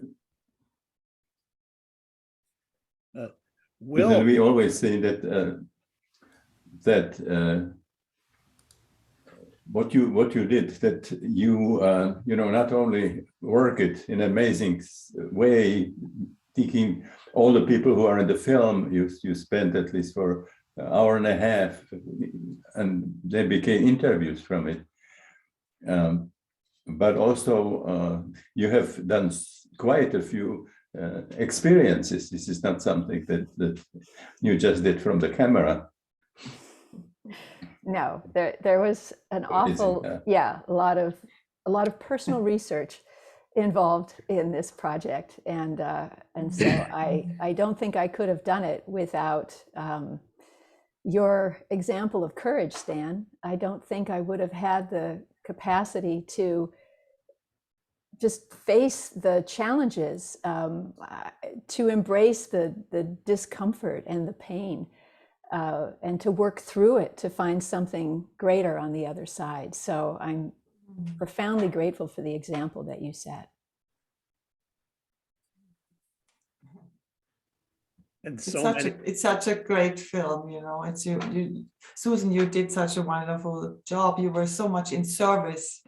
Will, we always say that what you did, that you not only work it in an amazing way, thinking all the people who are in the film, you spent at least for an hour and a half, and they became interviews from it. But also you have done quite a few experiences. This is not something that you just did from the camera. No, there was an awful, a lot of personal research involved in this project, and so I don't think I could have done it without your example of courage, Stan. I don't think I would have had the capacity to just face the challenges, to embrace the discomfort and the pain, and to work through it to find something greater on the other side. So I'm profoundly grateful for the example that you set. And it's such a great film, it's you, Susan, you did such a wonderful job. You were so much in service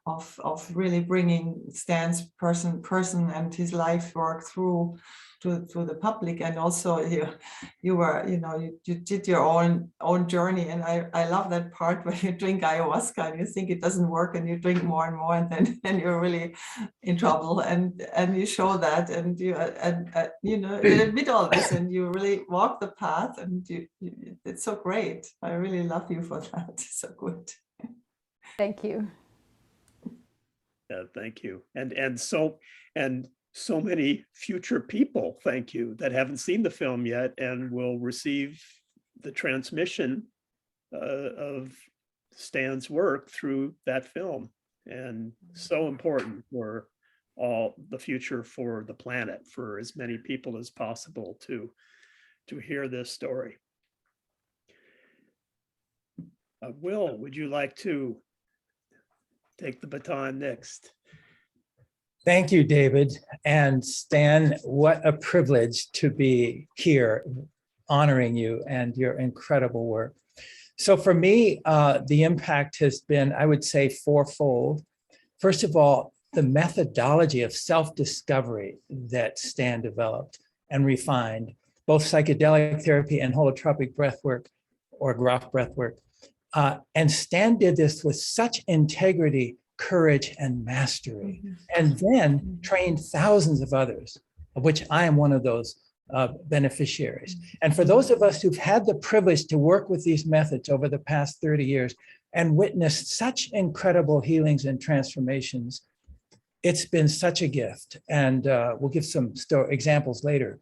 of really bringing Stan's person and his life work through to the public. And also you were, you did your own journey, and I love that part where you drink ayahuasca and you think it doesn't work, and you drink more and more, and then you're really in trouble, and you show that, and you admit all this, and you really walk the path, and it's so great. I really love you for that. It's so good. Thank you. Yeah, thank you. And so many future people, thank you, that haven't seen the film yet and will receive the transmission of Stan's work through that film. And so important for all the future for the planet, for as many people as possible to hear this story. Will, would you like to take the baton next? Thank you, David. And Stan, what a privilege to be here honoring you and your incredible work. So for me, the impact has been, I would say, fourfold. First of all, the methodology of self-discovery that Stan developed and refined, both psychedelic therapy and holotropic breathwork or Grof breathwork. And Stan did this with such integrity, courage, and mastery, and then trained thousands of others, of which I am one of those beneficiaries. And for those of us who've had the privilege to work with these methods over the past 30 years and witnessed such incredible healings and transformations, it's been such a gift. And we'll give some examples later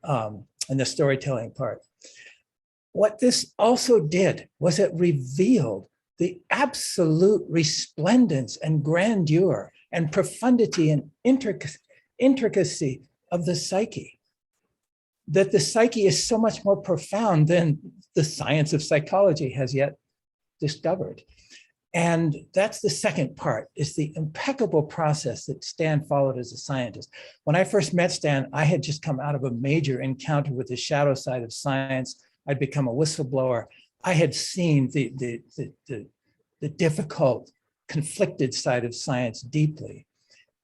in the storytelling part. What this also did was it revealed the absolute resplendence and grandeur and profundity and intricacy of the psyche. That the psyche is so much more profound than the science of psychology has yet discovered. And that's the second part, is the impeccable process that Stan followed as a scientist. When I first met Stan, I had just come out of a major encounter with the shadow side of science. I'd become a whistleblower. I had seen the difficult, conflicted side of science deeply.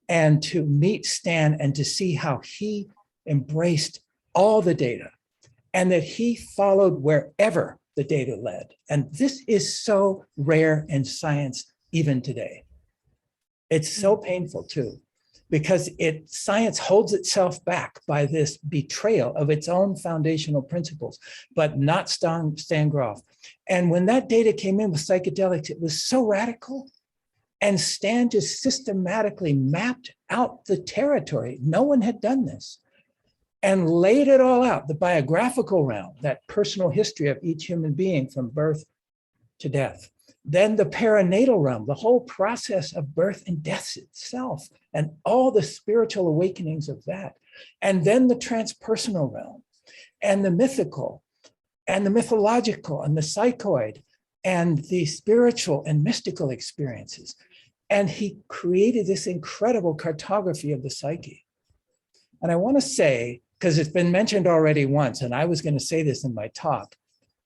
And to meet Stan and to see how he embraced all the data and that he followed wherever the data led. And this is so rare in science even today. It's so painful too, because science holds itself back by this betrayal of its own foundational principles, but not Stan Grof. And when that data came in with psychedelics, it was so radical. And Stan just systematically mapped out the territory. No one had done this. And laid it all out, the biographical realm, that personal history of each human being from birth to death. Then the perinatal realm, the whole process of birth and death itself, and all the spiritual awakenings of that. And then the transpersonal realm, and the mythical, and the mythological, and the psychoid, and the spiritual and mystical experiences. And he created this incredible cartography of the psyche. And I want to say, because it's been mentioned already once, and I was going to say this in my talk,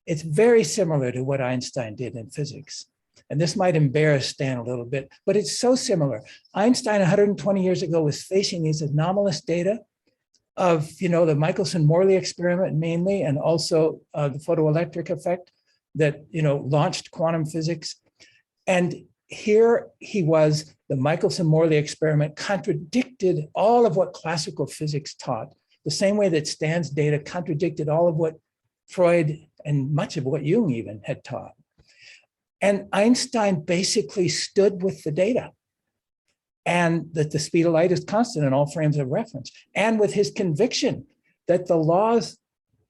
it's very similar to what Einstein did in physics. And this might embarrass Stan a little bit, but it's so similar. Einstein 120 years ago was facing these anomalous data of, the Michelson-Morley experiment mainly, and also the photoelectric effect that, launched quantum physics. And here he was, the Michelson-Morley experiment contradicted all of what classical physics taught, the same way that Stan's data contradicted all of what Freud and much of what Jung even had taught. And Einstein basically stood with the data, and that the speed of light is constant in all frames of reference, and with his conviction that the laws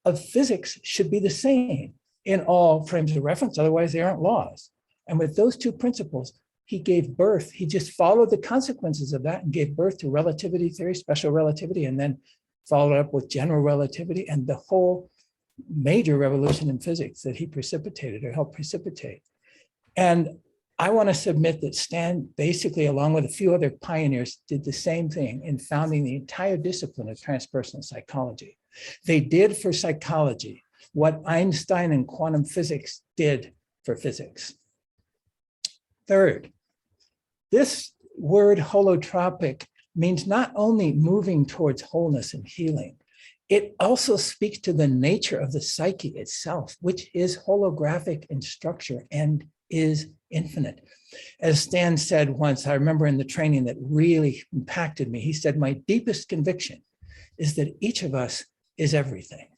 of physics should be the same in all frames of reference, otherwise they aren't laws. And with those two principles, he gave birth, he just followed the consequences of that and gave birth to relativity theory, special relativity, and then followed up with general relativity and the whole major revolution in physics that he precipitated or helped precipitate. And I want to submit that Stan basically, along with a few other pioneers, did the same thing in founding the entire discipline of transpersonal psychology. They did for psychology what Einstein and quantum physics did for physics. Third, this word holotropic means not only moving towards wholeness and healing, it also speaks to the nature of the psyche itself, which is holographic in structure and is infinite. As Stan said once, I remember in the training that really impacted me, he said, my deepest conviction is that each of us is everything.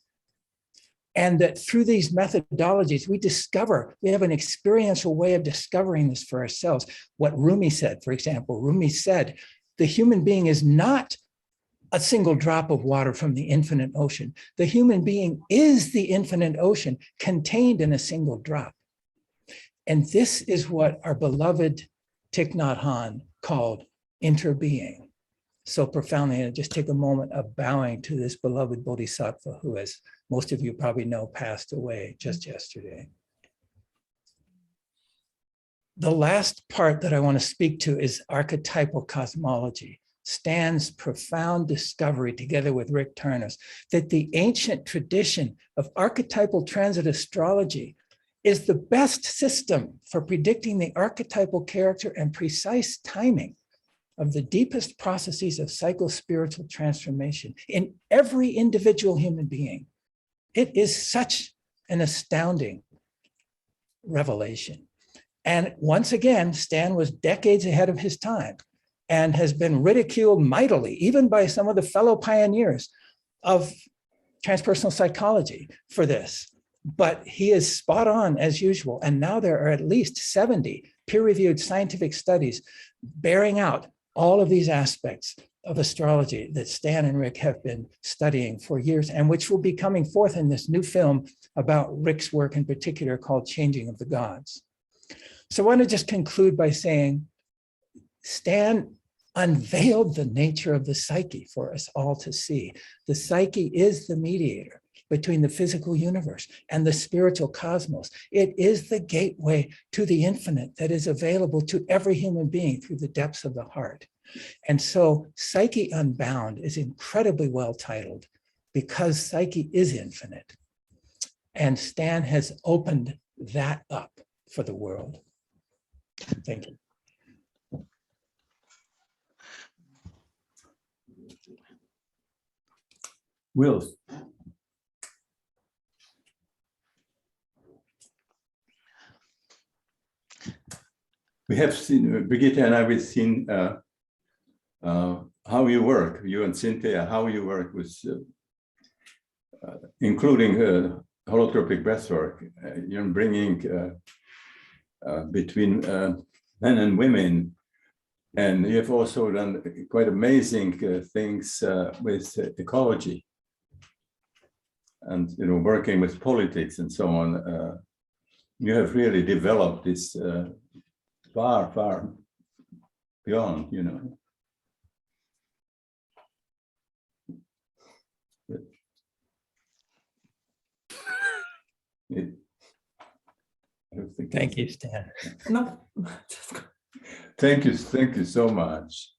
And that through these methodologies, we have an experiential way of discovering this for ourselves. What Rumi said, for example, Rumi said, the human being is not a single drop of water from the infinite ocean. The human being is the infinite ocean contained in a single drop. And this is what our beloved Thich Nhat Hanh called interbeing. So profoundly, and just take a moment of bowing to this beloved bodhisattva who, as most of you probably know, passed away just yesterday. The last part that I want to speak to is archetypal cosmology. Stan's profound discovery, together with Rick Tarnas, that the ancient tradition of archetypal transit astrology is the best system for predicting the archetypal character and precise timing of the deepest processes of psychospiritual transformation in every individual human being. It is such an astounding revelation. And once again, Stan was decades ahead of his time and has been ridiculed mightily, even by some of the fellow pioneers of transpersonal psychology for this. But he is spot on as usual. And now there are at least 70 peer-reviewed scientific studies bearing out all of these aspects of astrology that Stan and Rick have been studying for years, and which will be coming forth in this new film about Rick's work in particular called Changing of the Gods. So I want to just conclude by saying, Stan unveiled the nature of the psyche for us all to see. The psyche is the mediator between the physical universe and the spiritual cosmos. It is the gateway to the infinite that is available to every human being through the depths of the heart. And so Psyche Unbound is incredibly well titled because Psyche is infinite. And Stan has opened that up for the world. Thank you. Will. We have seen, Brigitte and I, we've seen how you work, you and Cynthia, how you work with, including holotropic breathwork, you're bringing between men and women. And you have also done quite amazing things with ecology and, you know, working with politics and so on. You have really developed this far, far beyond, you know. Thank you, Stan. No. Thank you so much.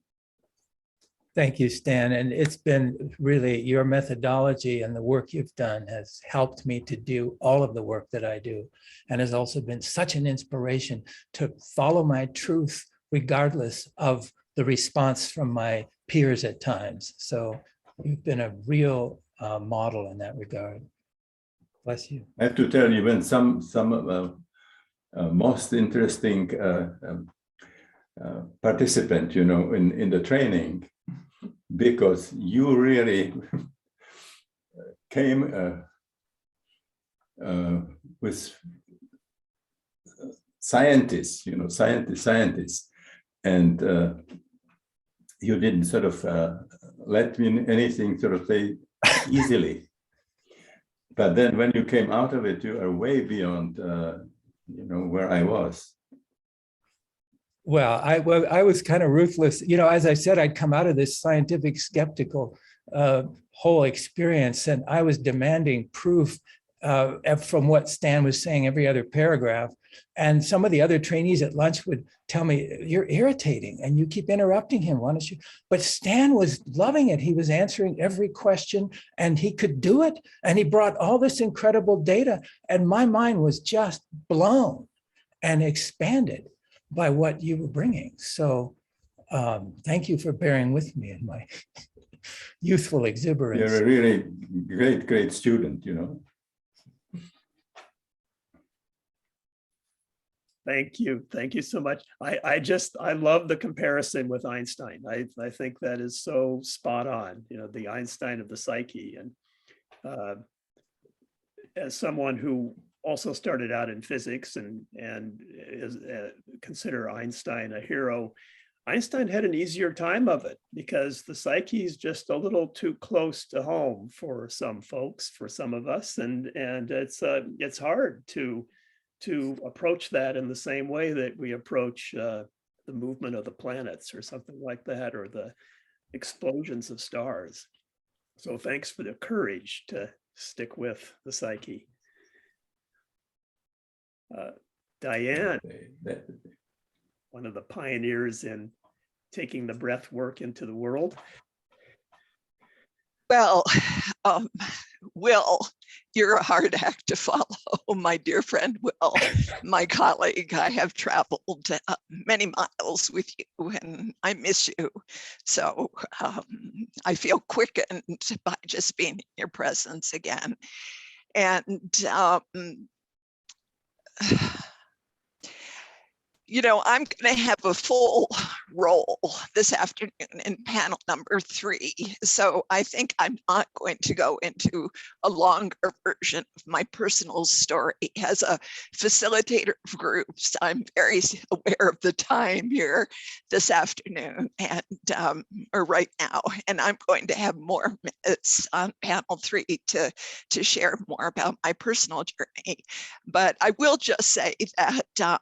Thank you, Stan. And it's been really your methodology and the work you've done has helped me to do all of the work that I do, and has also been such an inspiration to follow my truth regardless of the response from my peers at times. So you've been a real model in that regard. Bless you. I have to tell you, when some most interesting participant, you know, in the training, because you really came with scientists, you know, scientists, and you didn't sort of let me anything sort of say easily. But then when you came out of it, you are way beyond, you know, where I was. Well, I was kind of ruthless. You know, as I said, I'd come out of this scientific skeptical whole experience, and I was demanding proof from what Stan was saying every other paragraph. And some of the other trainees at lunch would tell me, you're irritating and you keep interrupting him. Why don't you? But Stan was loving it. He was answering every question and he could do it. And he brought all this incredible data. And my mind was just blown and expanded. by what you were bringing. So thank you for bearing with me in my youthful exuberance. You're a really great student, you know. Thank you. Thank you so much. I love the comparison with Einstein. I think that is so spot on, you know, the Einstein of the psyche. And as someone who also started out in physics and is consider Einstein a hero, Einstein had an easier time of it because the psyche is just a little too close to home for some folks, for some of us, and it's hard to approach that in the same way that we approach the movement of the planets or something like that, or the explosions of stars. So thanks for the courage to stick with the psyche. Diane, one of the pioneers in taking the breath work into the world. Well, Will, you're a hard act to follow, my dear friend Will, my colleague. I have traveled many miles with you and I miss you. So I feel quickened by just being in your presence again. And you know, I'm going to have a full role this afternoon in panel number 3. So I think I'm not going to go into a longer version of my personal story. As a facilitator of groups, I'm very aware of the time here this afternoon and or right now. And I'm going to have more minutes on panel 3 to share more about my personal journey. But I will just say that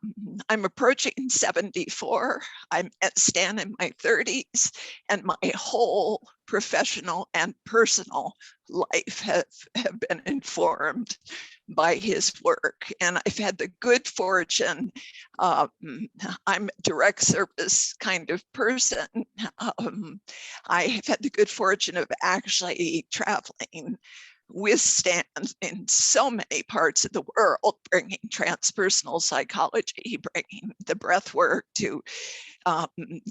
I'm approaching 74. I'm at Stan in my 30s, and my whole professional and personal life have been informed by his work. And I've had the good fortune, I'm a direct service kind of person. I have had the good fortune of actually traveling with Stan in so many parts of the world, bringing transpersonal psychology, bringing the breath work to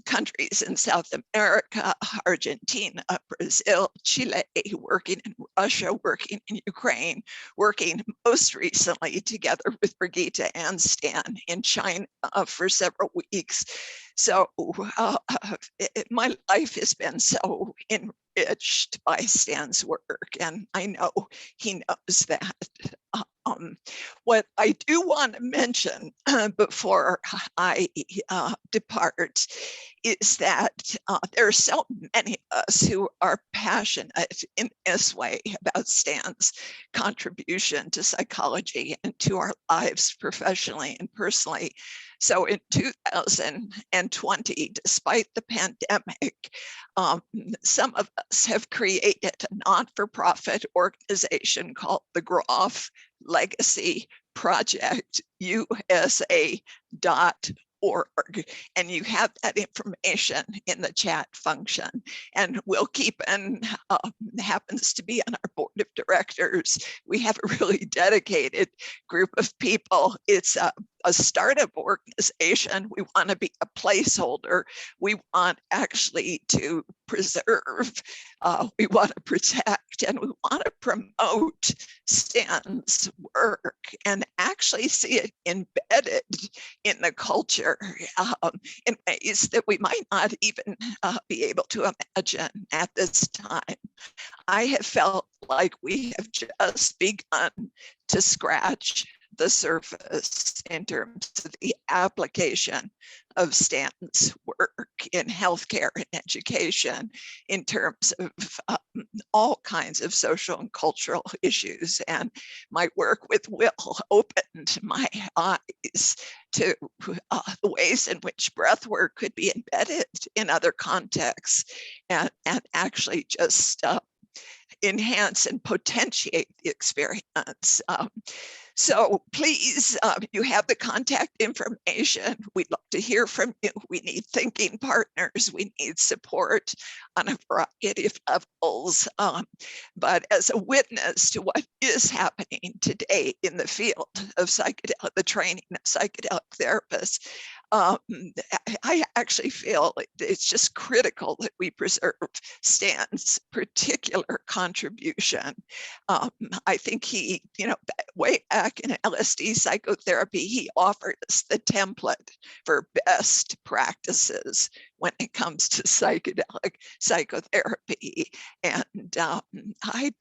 countries in South America, Argentina, Brazil, Chile, working in Russia, working in Ukraine, working most recently together with Brigitte and Stan in China for several weeks. So my life has been so enriched by Stan's work, and I know he knows that. What I do want to mention before I depart is that there are so many of us who are passionate in this way about Stan's contribution to psychology and to our lives professionally and personally. So in 2020, despite the pandemic, some of us have created a not-for-profit organization called the Grof Legacy Project, USA.org. And you have that information in the chat function. And Will Keepin happens to be on our board of directors. We have a really dedicated group of people. It's a startup organization. We want to be a placeholder. We want actually to preserve, we want to protect, and we want to promote Stan's work and actually see it embedded in the culture in ways that we might not even be able to imagine at this time. I have felt like we have just begun to scratch the surface in terms of the application of Stan's work in healthcare and education, in terms of all kinds of social and cultural issues. And my work with Will opened my eyes to the ways in which breath work could be embedded in other contexts and actually just enhance and potentiate the experience. So please, you have the contact information. We'd love to hear from you. We need thinking partners. We need support on a variety of levels. But as a witness to what is happening today in the field of psychedelic, the training of psychedelic therapists, I actually feel it's just critical that we preserve Stan's particular contribution. I think he, way back in LSD psychotherapy, he offered us the template for best practices when it comes to psychedelic psychotherapy. And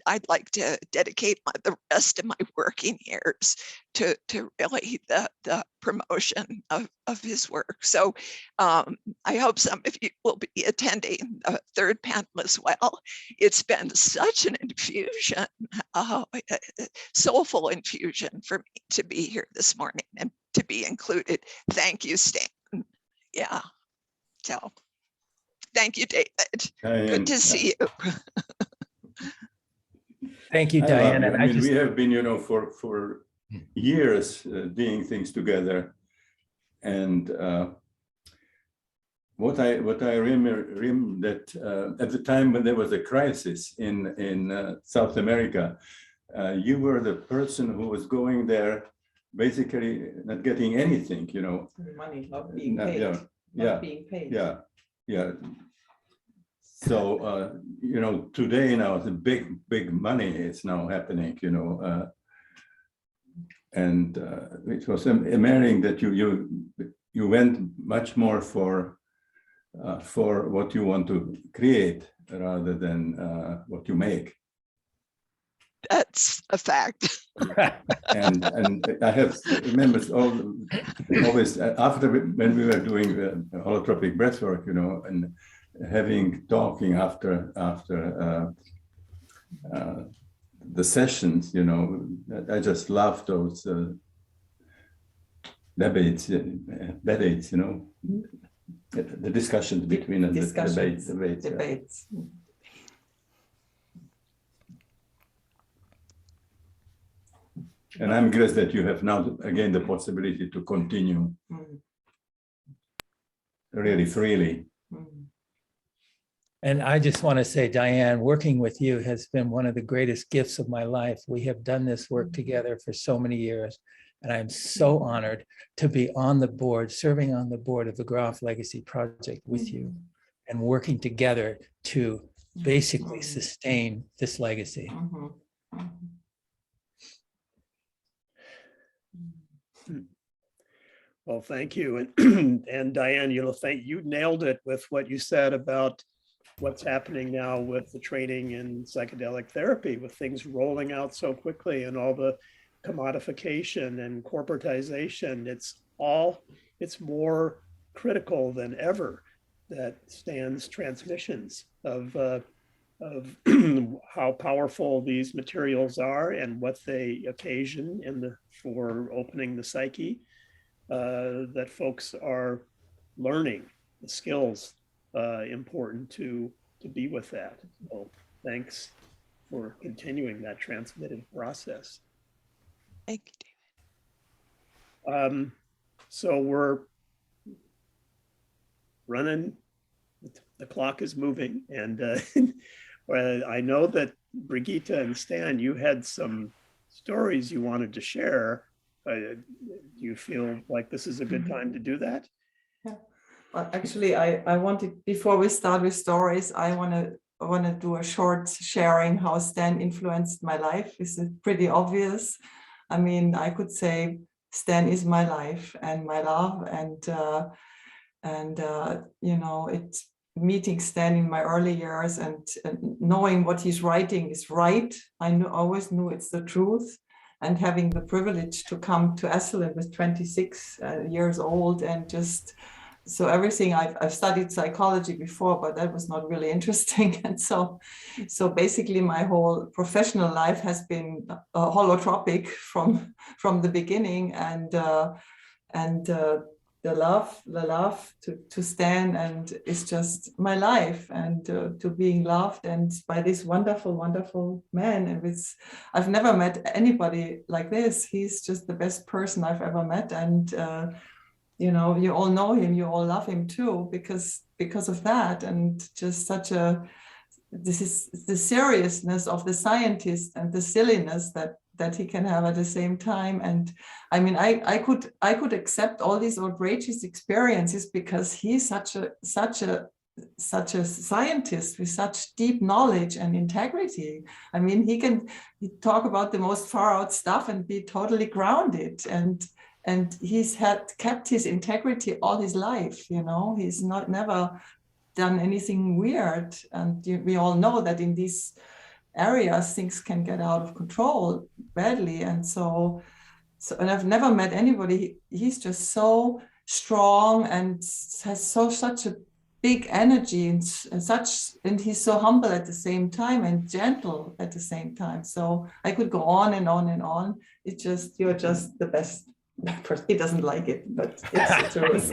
I'd like to dedicate the rest of my working years to really the promotion of his work. So I hope some of you will be attending the third panel as well. It's been such an infusion, soulful infusion for me to be here this morning and to be included. Thank you, Stan. Yeah. So thank you, David. Good to see you. Thank you, Diane. I mean, we have been, for years doing things together, and what I remember that at the time when there was a crisis in South America, you were the person who was going there, basically not getting anything, Money not being paid. Yeah, Not being paid. yeah. So today now the big money is now happening, and it was amazing that you went much more for what you want to create rather than what you make. That's a fact. and I have remember always after when we were doing holotropic breathwork, and talking after the sessions, I just love those debates, the discussions between the debates. And I'm glad that you have now again the possibility to continue really freely. And I just want to say, Diane, working with you has been one of the greatest gifts of my life. We have done this work together for so many years, and I'm so honored to be on the board, serving on the board of the Grof Legacy Project with you and working together to basically sustain this legacy. Well, thank you. And Diane, you nailed it with what you said about what's happening now with the training in psychedelic therapy, with things rolling out so quickly and all the commodification and corporatization. It's more critical than ever that Stan's transmissions of how powerful these materials are and what they occasion for opening the psyche, that folks are learning the skills important to be with that. So thanks for continuing that transmitted process. Thank you, David. So we're running, the clock is moving, and I know that Brigitte and Stan, you had some stories you wanted to share. Do you feel like this is a good time to do that? Yeah. Well, actually, I wanted, before we start with stories, I want to do a short sharing how Stan influenced my life. This is pretty obvious. I mean, I could say Stan is my life and my love, and it's meeting Stan in my early years and knowing what he's writing is right. I always knew it's the truth. And having the privilege to come to Esalen with 26 years old, and just so everything I've studied psychology before, but that was not really interesting. And so basically my whole professional life has been holotropic from the beginning, and the love to Stan, and it's just my life, and to being loved and by this wonderful, wonderful man. And I've never met anybody like this. He's just the best person I've ever met. And, you know, you all know him, you all love him too, because of that. And just this is the seriousness of the scientist and the silliness that he can have at the same time. And I mean, I could accept all these outrageous experiences because he's such a scientist with such deep knowledge and integrity. I mean, he talk about the most far out stuff and be totally grounded. And he's kept his integrity all his life. You know, he's never done anything weird. And we all know that in these areas things can get out of control badly. And and I've never met anybody. He's just so strong and has such a big energy and he's so humble at the same time and gentle at the same time. So I could go on and on and on. You're just the best. He doesn't like it, but it's the truth.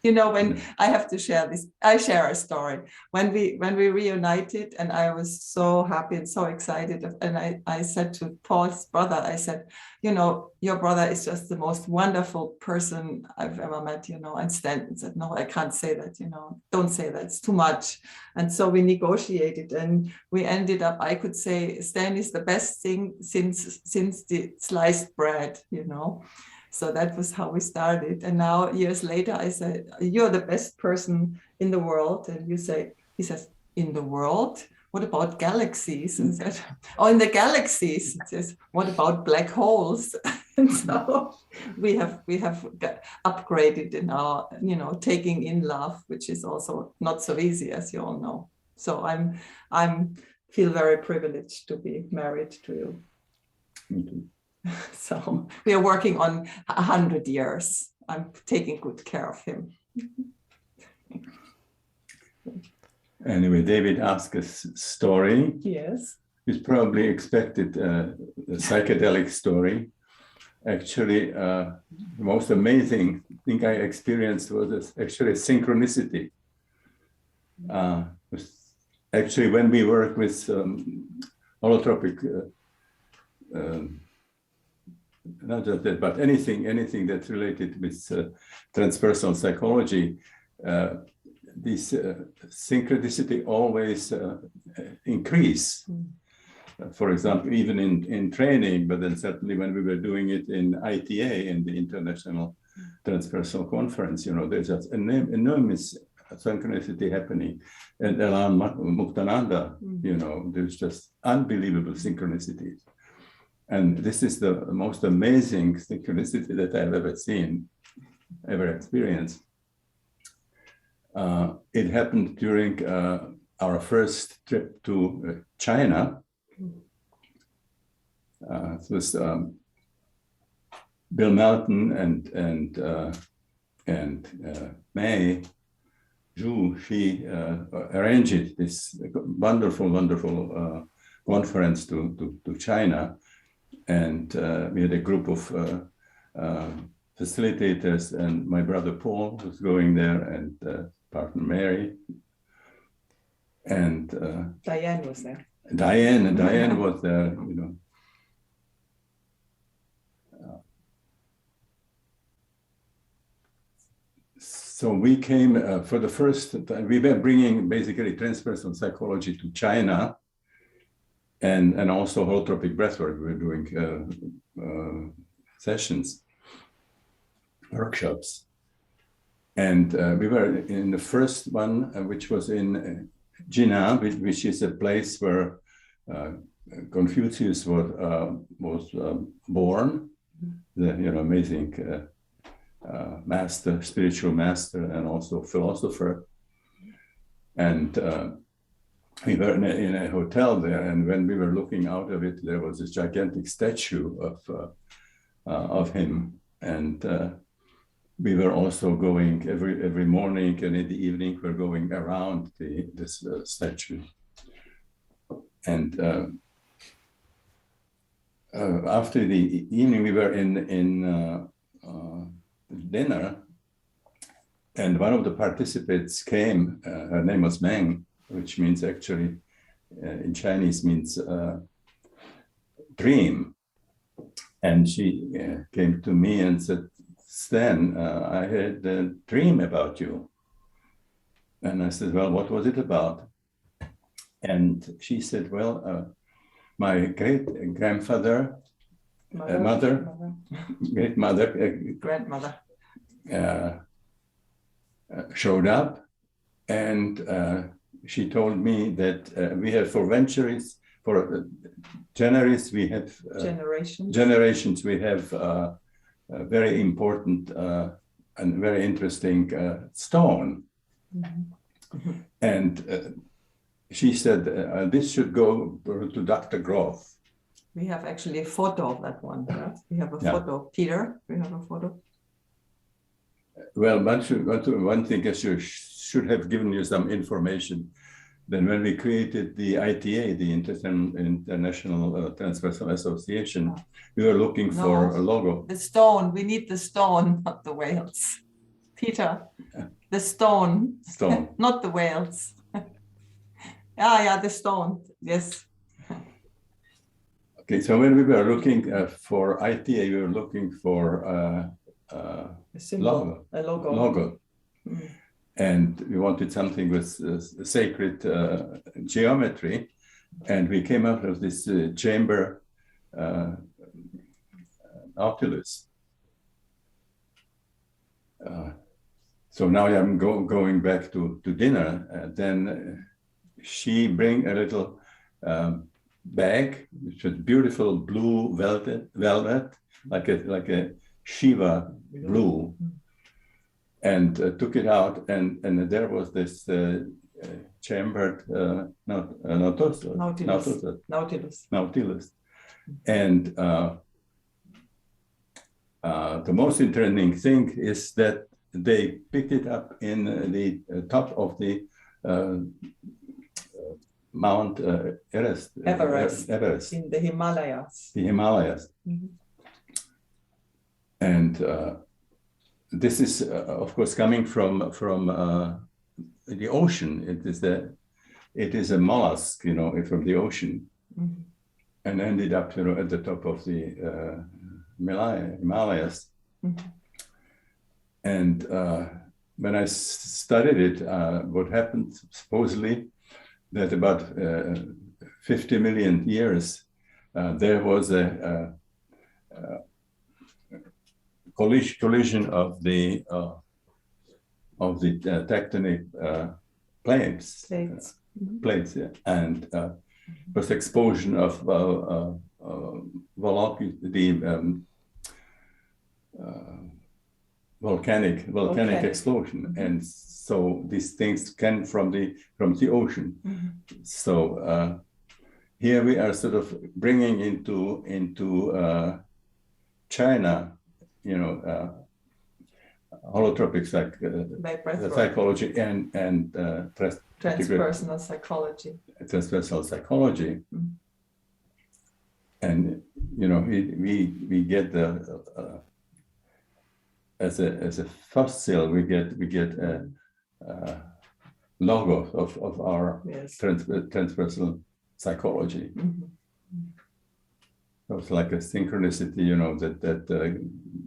You know, when I have to share this, I share a story. When we reunited, and I was so happy and so excited. And I said to Paul's brother, I said, you know, your brother is just the most wonderful person I've ever met, you know. And Stan said, no, I can't say that, you know, don't say that, it's too much. And so we negotiated, and we ended up, I could say, Stan is the best thing since the sliced bread, you know. So that was how we started. And now years later, I said, you're the best person in the world. And he says, in the world? What about galaxies? And said, oh, in the galaxies. He says, what about black holes? And so we have upgraded in our, you know, taking in love, which is also not so easy, as you all know. So I'm feel very privileged to be married to you. Mm-hmm. So we are working on 100 years. I'm taking good care of him. Anyway, David asked a story. Yes. He's probably expected a psychedelic story. Actually, the most amazing thing I experienced was actually synchronicity. Actually, when we work with holotropic not just that, but anything that's related with transpersonal psychology, this synchronicity always increase. For example, even in training, but then certainly when we were doing it in ITA, in the International Transpersonal Conference, you know, there's just enormous synchronicity happening. And Alan Muktananda, you know, there's just unbelievable synchronicities. And this is the most amazing synchronicity that I've ever seen, ever experienced. It happened during our first trip to China. It was Bill Melton and May Zhu. She arranged this wonderful conference to China. And we had a group of facilitators, and my brother Paul was going there, and partner Mary. And Diane was there. Diane was there, you know. So we came for the first time, we were bringing basically transpersonal psychology to China. And also holotropic breathwork. We were doing sessions, workshops. And we were in the first one, which was in Jinan, which is a place where Confucius was born, the amazing master, spiritual master, and also philosopher. And we were in a hotel there, and when we were looking out of it, there was this gigantic statue of him. And we were also going every morning, and in the evening we're going around this statue. And after the evening, we were in dinner, and one of the participants came. Her name was Meng, which means actually in Chinese means dream. And she came to me and said, "Stan, I had a dream about you." And I said, "Well, what was it about?" And she said, "Well, my great-grandfather, grandmother showed up, and she told me that we have for centuries, for generations, we have a very important and very interesting stone." Mm-hmm. And she said, "This should go to Dr. Grof." We have actually a photo of that one. Yeah? We have a photo. Peter, we have a photo. Well, one thing is you should have given you some information. Then when we created the ITA, the International Transpersonal Association, we were looking for a logo. The stone, we need the stone, not the whales. Peter, the stone. Stone. Not the whales. Yeah, the stone, yes. Okay, so when we were looking for ITA, we were looking for a symbol, logo. Mm. And we wanted something with sacred geometry. And we came out of this chamber Nautilus. So now I'm going back to dinner. Then she bring a little bag, which was beautiful blue velvet, like a Shiva blue, and took it out, and there was this chambered Nautilus. And the most interesting thing is that they picked it up in the top of the Mount Everest in the Himalayas. Mm-hmm. And this is, of course, coming from the ocean. It is a mollusk, from the ocean, mm-hmm. and ended up, at the top of the Himalayas. Mm-hmm. And when I studied it, what happened supposedly that about 50 million years there was a collision of the tectonic plates, yeah. And was explosion of volcanic explosion, mm-hmm. And so these things came from the ocean. Mm-hmm. So here we are sort of bringing into China, holotropic psychology and transpersonal psychology. Transpersonal psychology, mm-hmm. And we get the as a fossil we get a logo of our transpersonal psychology. Mm-hmm. So it's like a synchronicity, that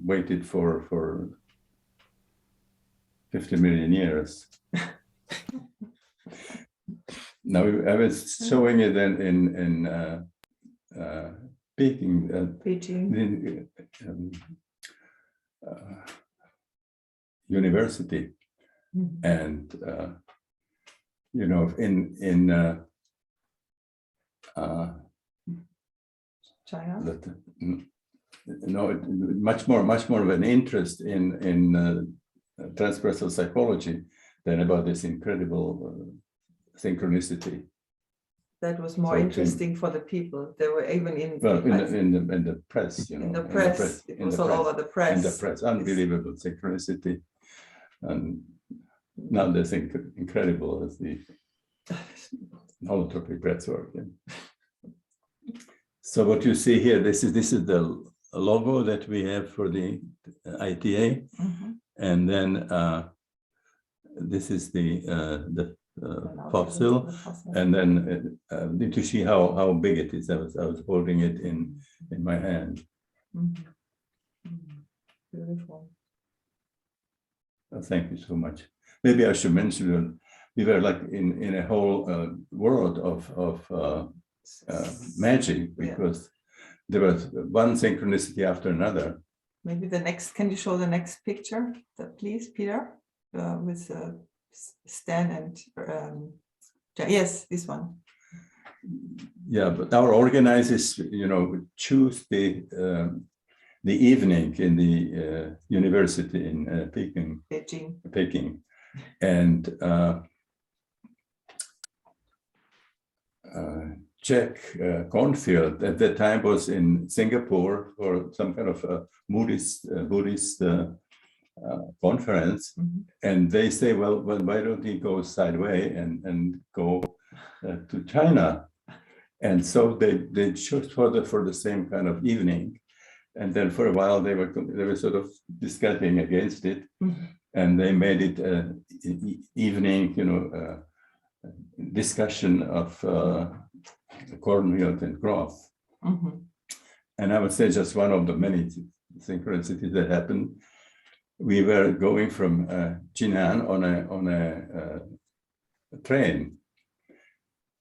waited for 50 million years. Now I was showing it in Peking. University, mm-hmm. And in China, much more of an interest in transpersonal psychology than about this incredible synchronicity. That was more interesting for the people. They were even in the press, in the press. It was all over the press. In the press, unbelievable synchronicity, and not as incredible as the holotropic breathwork. Yeah. So what you see here, this is the logo that we have for the ITA, and then this is the fossil, and then need to see how big it is. I was holding it in my hand. Beautiful. Thank you so much. Maybe I should mention we were like in a whole world of magic, because there was one synchronicity after another. Maybe the next, can you show the next picture, please, Peter, with Stan and yes, this one. Yeah, but our organizers, choose the evening in the university in Peking, and Jack Cornfield at that time was in Singapore for some kind of a Buddhist conference, and they say, well, why don't he go sideways and go to China? And so they chose for the same kind of evening, and then for a while they were sort of discussing against it, and they made it evening, discussion of Cornfield and Grof. And I would say just one of the many synchronicities that happened. We were going from Jinan on a train,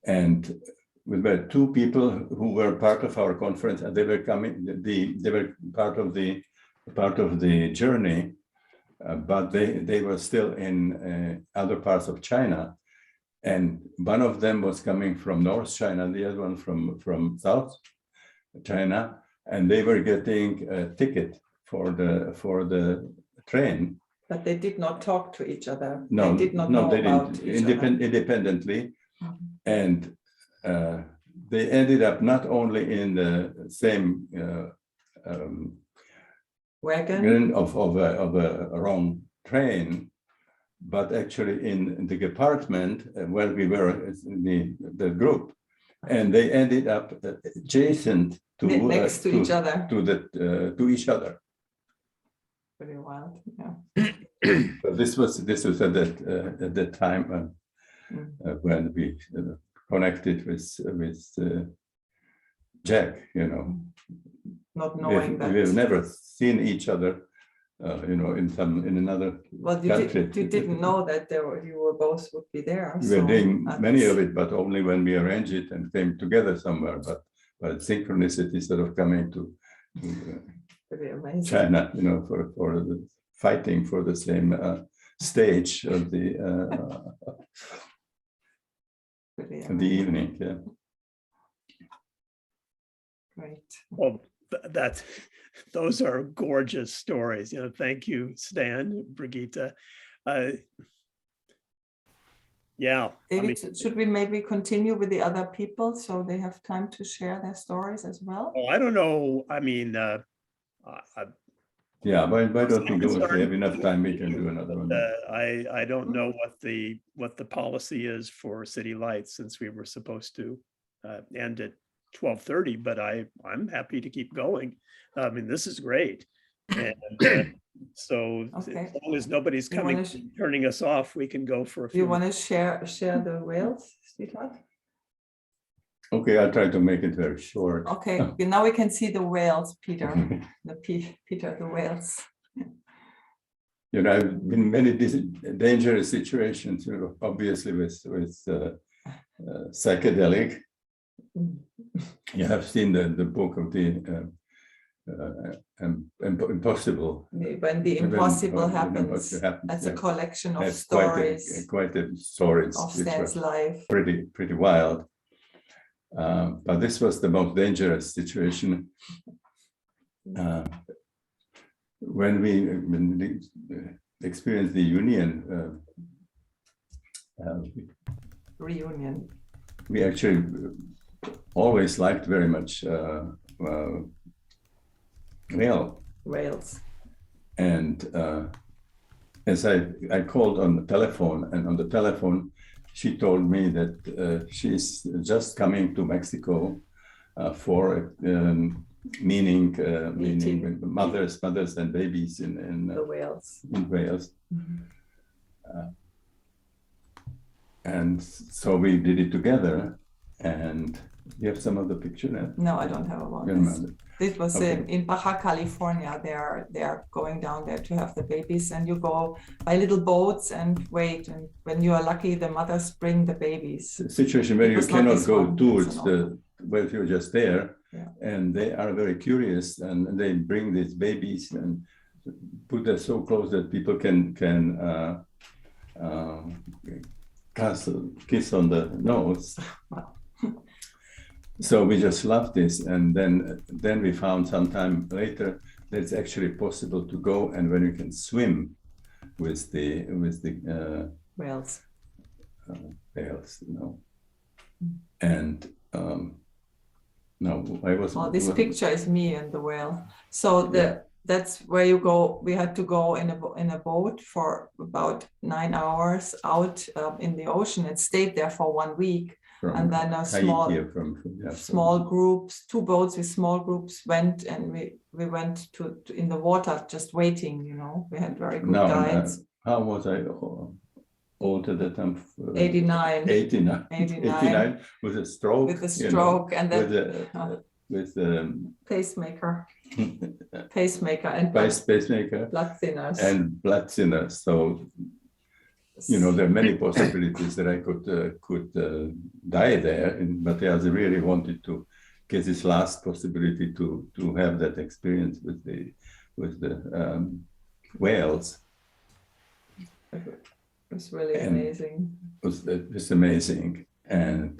and we were two people who were part of our conference, and they were coming. They were part of the journey, but they were still in other parts of China. And one of them was coming from North China, and the other one from South China, and they were getting a ticket for the train. But they did not talk to each other. No, they did not know they about didn't. each other. Independently, and they ended up not only in the same wagon of a wrong train, but actually in the compartment where we were in the group, and they ended up adjacent to next to each other. To each other. Pretty wild, yeah. So this was at that time when we connected with Jack. Not knowing that we've never seen each other. In another country. You didn't know that you were both would be there. We were doing many of it, but only when we arranged it and came together somewhere. But synchronicity sort of coming to China, for the fighting for the same stage of the evening. Yeah. Great. Well, those are gorgeous stories. Thank you, Stan, Brigitte. Yeah. David, should we maybe continue with the other people so they have time to share their stories as well? Oh, I don't know. Yeah, why don't we go if we have enough time? We can do another one. I don't know what the policy is for City Lights, since we were supposed to end at 12:30, but I'm happy to keep going. This is great, and so Okay. as long as nobody's turning us off, we can go for a few. Do you want to share the whales, sweetheart? Okay, I'll try to make it very short. Okay, now we can see the whales, Peter. Peter, the whales. I've been in many dangerous situations, obviously with Psychedelic. You have seen the book of the impossible. When the impossible happens, that's a collection of stories. Quite a stories of Stan's life. Pretty wild. But this was the most dangerous situation. When we experienced the reunion, we actually always liked very much whales. And as I called on the telephone, and on the telephone, she told me that she's just coming to Mexico for meaning Meeting. mothers and babies in The whales. in Wales. Mhm. And so we did it together. And you have some of the picture now? No, I don't have a one. You remember? This was Okay. in Baja California. They are going down there to have the babies, and you go by little boats and wait. And when you are lucky, the mothers bring the babies. A situation where It you was not cannot this go one, towards it's the where you're just there, Yeah. and they are very curious, and they bring these babies and put them so close that people can kiss on the nose. So we just loved this, and then we found some time later that it's actually possible to go, and when you can swim with the Whales. whales, you know. And no, I was. Oh, this picture is me and the whale. So that's where you go. We had to go in a boat for about 9 hours out in the ocean and stayed there for 1 week. And then a small groups, 2 boats with small groups went, and we went to in the water just waiting. You know, we had very good guides. How was I old at that time? 89. 89 with a stroke. With a stroke, you know, and then with pacemaker and pacemaker blood thinners and blood thinners. So, you know, there are many possibilities that I could die there, but I really wanted to get this last possibility to have that experience with the whales. It was really amazing. It was amazing, and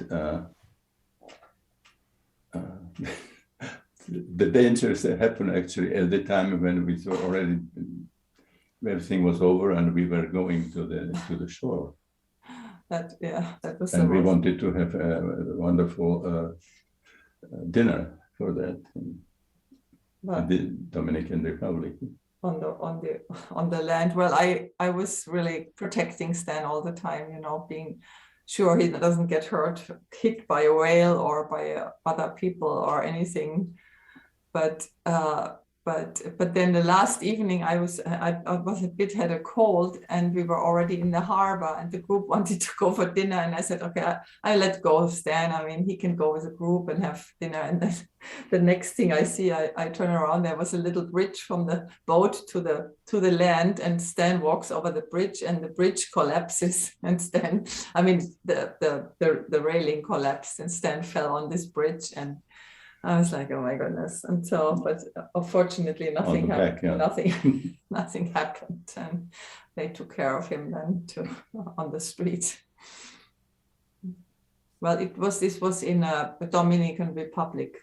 the dangers that happened actually at the time when we saw already everything was over and we were going to the shore. That was. And we wanted to have a wonderful dinner for that in the Dominican Republic. On the land. Well, I was really protecting Stan all the time, you know, being sure he doesn't get hit by a whale or by other people or anything. But then the last evening I was a bit had a cold, and we were already in the harbor, and the group wanted to go for dinner, and I said, okay, I let go of Stan. I mean, he can go with a group and have dinner. And then the next thing I see, I turn around, there was a little bridge from the boat to the land, and Stan walks over the bridge, and the bridge collapses, and Stan, I mean, the railing collapsed, and Stan fell on this bridge, and I was like, oh my goodness. And so, but unfortunately nothing happened. Nothing happened. And they took care of him then on the street. Well, this was in the Dominican Republic.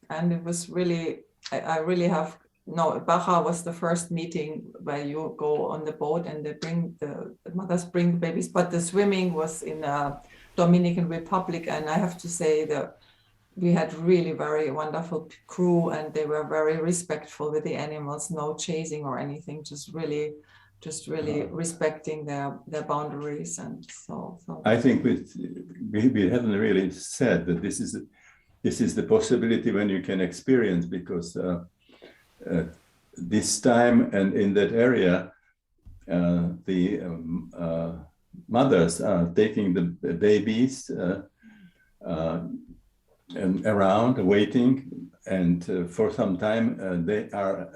And it was really, Baja was the first meeting where you go on the boat and the mothers bring the babies, but the swimming was in Dominican Republic. And I have to say we had really very wonderful crew, and they were very respectful with the animals, no chasing or anything, just really respecting their boundaries. And so I think we haven't really said that this is the possibility when you can experience, because this time and in that area, the mothers are taking the babies and around waiting, and for some time they are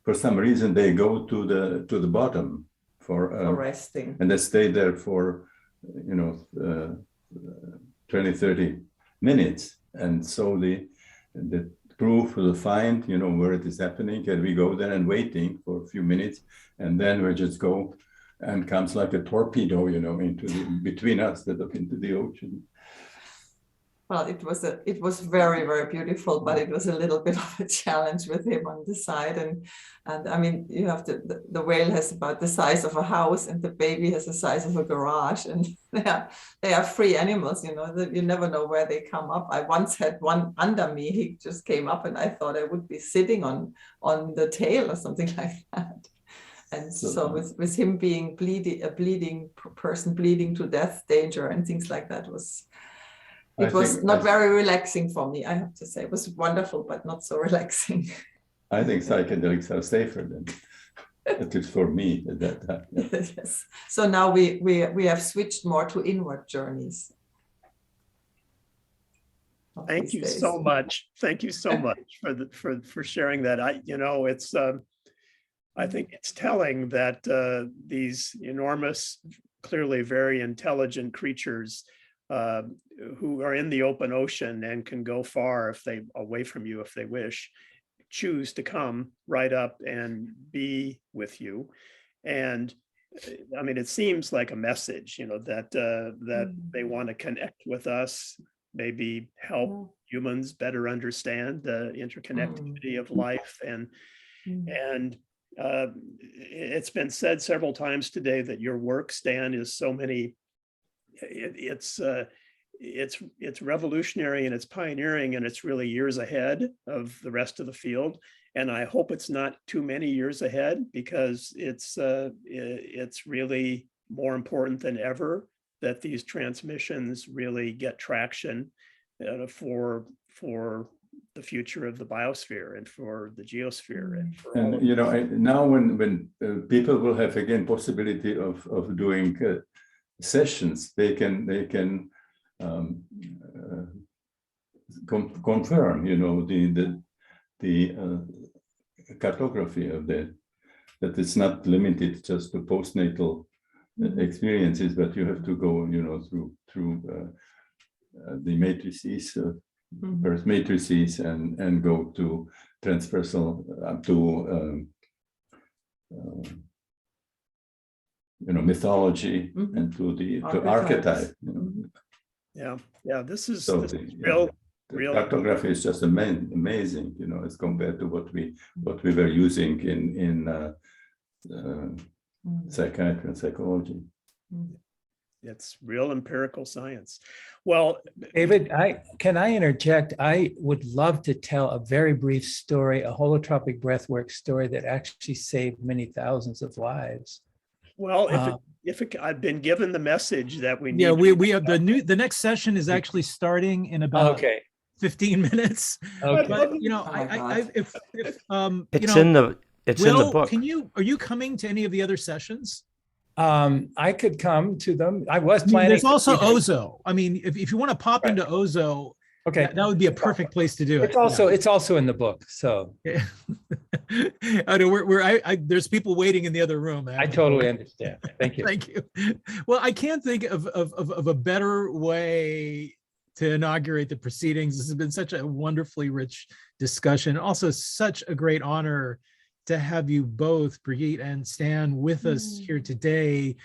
for some reason they go to the bottom for resting, and they stay there for 20-30 minutes, and so the proof will find where it is happening, and we go there and waiting for a few minutes, and then we just go and comes like a torpedo into between us into the ocean. Well, it was very, very beautiful, but it was a little bit of a challenge with him on the side. And I mean, you have the whale has about the size of a house, and the baby has the size of a garage, and they are free animals, you never know where they come up. I once had one under me. He just came up, and I thought I would be sitting on the tail or something like that. And so with him being a bleeding person, bleeding to death, danger, and things like that was. It was think- not very relaxing for me, I have to say. It was wonderful, but not so relaxing. I think psychedelics are safer than, at least for me at that time. Yeah. Yes. So now we have switched more to inward journeys. of Thank these you days. so much. Thank you so much for sharing that. It's I think it's telling that these enormous, clearly very intelligent creatures who are in the open ocean and can go far if they away from you if they wish, choose to come right up and be with you. And I mean, it seems like a message, that they want to connect with us, maybe help humans better understand the interconnectivity of life. And it's been said several times today that your work, Stan, is so many. It's revolutionary and it's pioneering, and it's really years ahead of the rest of the field. And I hope it's not too many years ahead, because it's really more important than ever that these transmissions really get traction for the future of the biosphere and for the geosphere and for all of now when people will have again possibility of doing sessions, they can confirm the cartography of that it's not limited just to postnatal experiences, but you have to go through the matrices, birth matrices, and go to transversal up to mythology and to archetype. Yeah, this is real. Cartography is just amazing, as compared to what we were using in psychiatry and psychology. It's real empirical science. Well, David, can I interject? I would love to tell a very brief story, a holotropic breathwork story that actually saved many thousands of lives. Well, I've been given the message that we need. Yeah, we have the next session is actually starting in about 15 minutes. Okay. But it's in the book. Are you coming to any of the other sessions? I could come to them. I was planning. There's also Ozo. I mean, if you want to pop into Ozo, okay, that would be a perfect place to do it. It's also in the book. So yeah. I know there's people waiting in the other room. I totally understand. Thank you. Thank you. Well, I can't think of a better way to inaugurate the proceedings. This has been such a wonderfully rich discussion. Also, such a great honor to have you both, Brigitte and Stan, with us here today.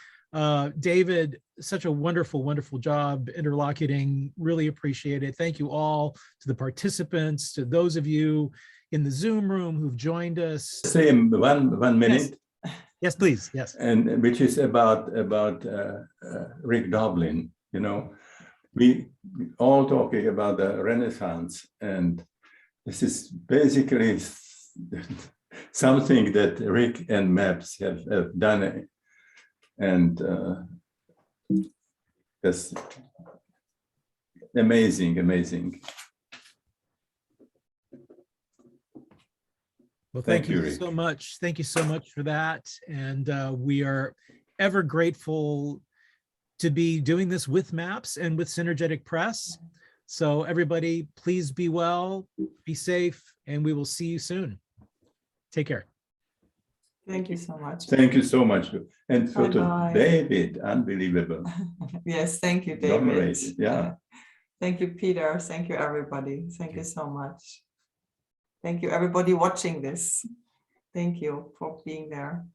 David, such a wonderful, wonderful job interlocuting. Really appreciate it. Thank you all, to the participants, to those of you in the Zoom room who've joined us. Say one minute. Yes, please. Yes. And which is about Rick Doblin. We all talking about the Renaissance, and this is basically something that Rick and Maps have done, and that's amazing. Well, thank you so much. Thank you so much for that. And we are ever grateful to be doing this with Maps and with Synergetic Press. So everybody, please be well, be safe, and we will see you soon. Take care. Thank you so much. Thank you so much. And for Bye-bye. David, unbelievable. Yes, thank you, David. Dominated, yeah. Thank you, Peter. Thank you, everybody. Thank you so much. Thank you, everybody watching this. Thank you for being there.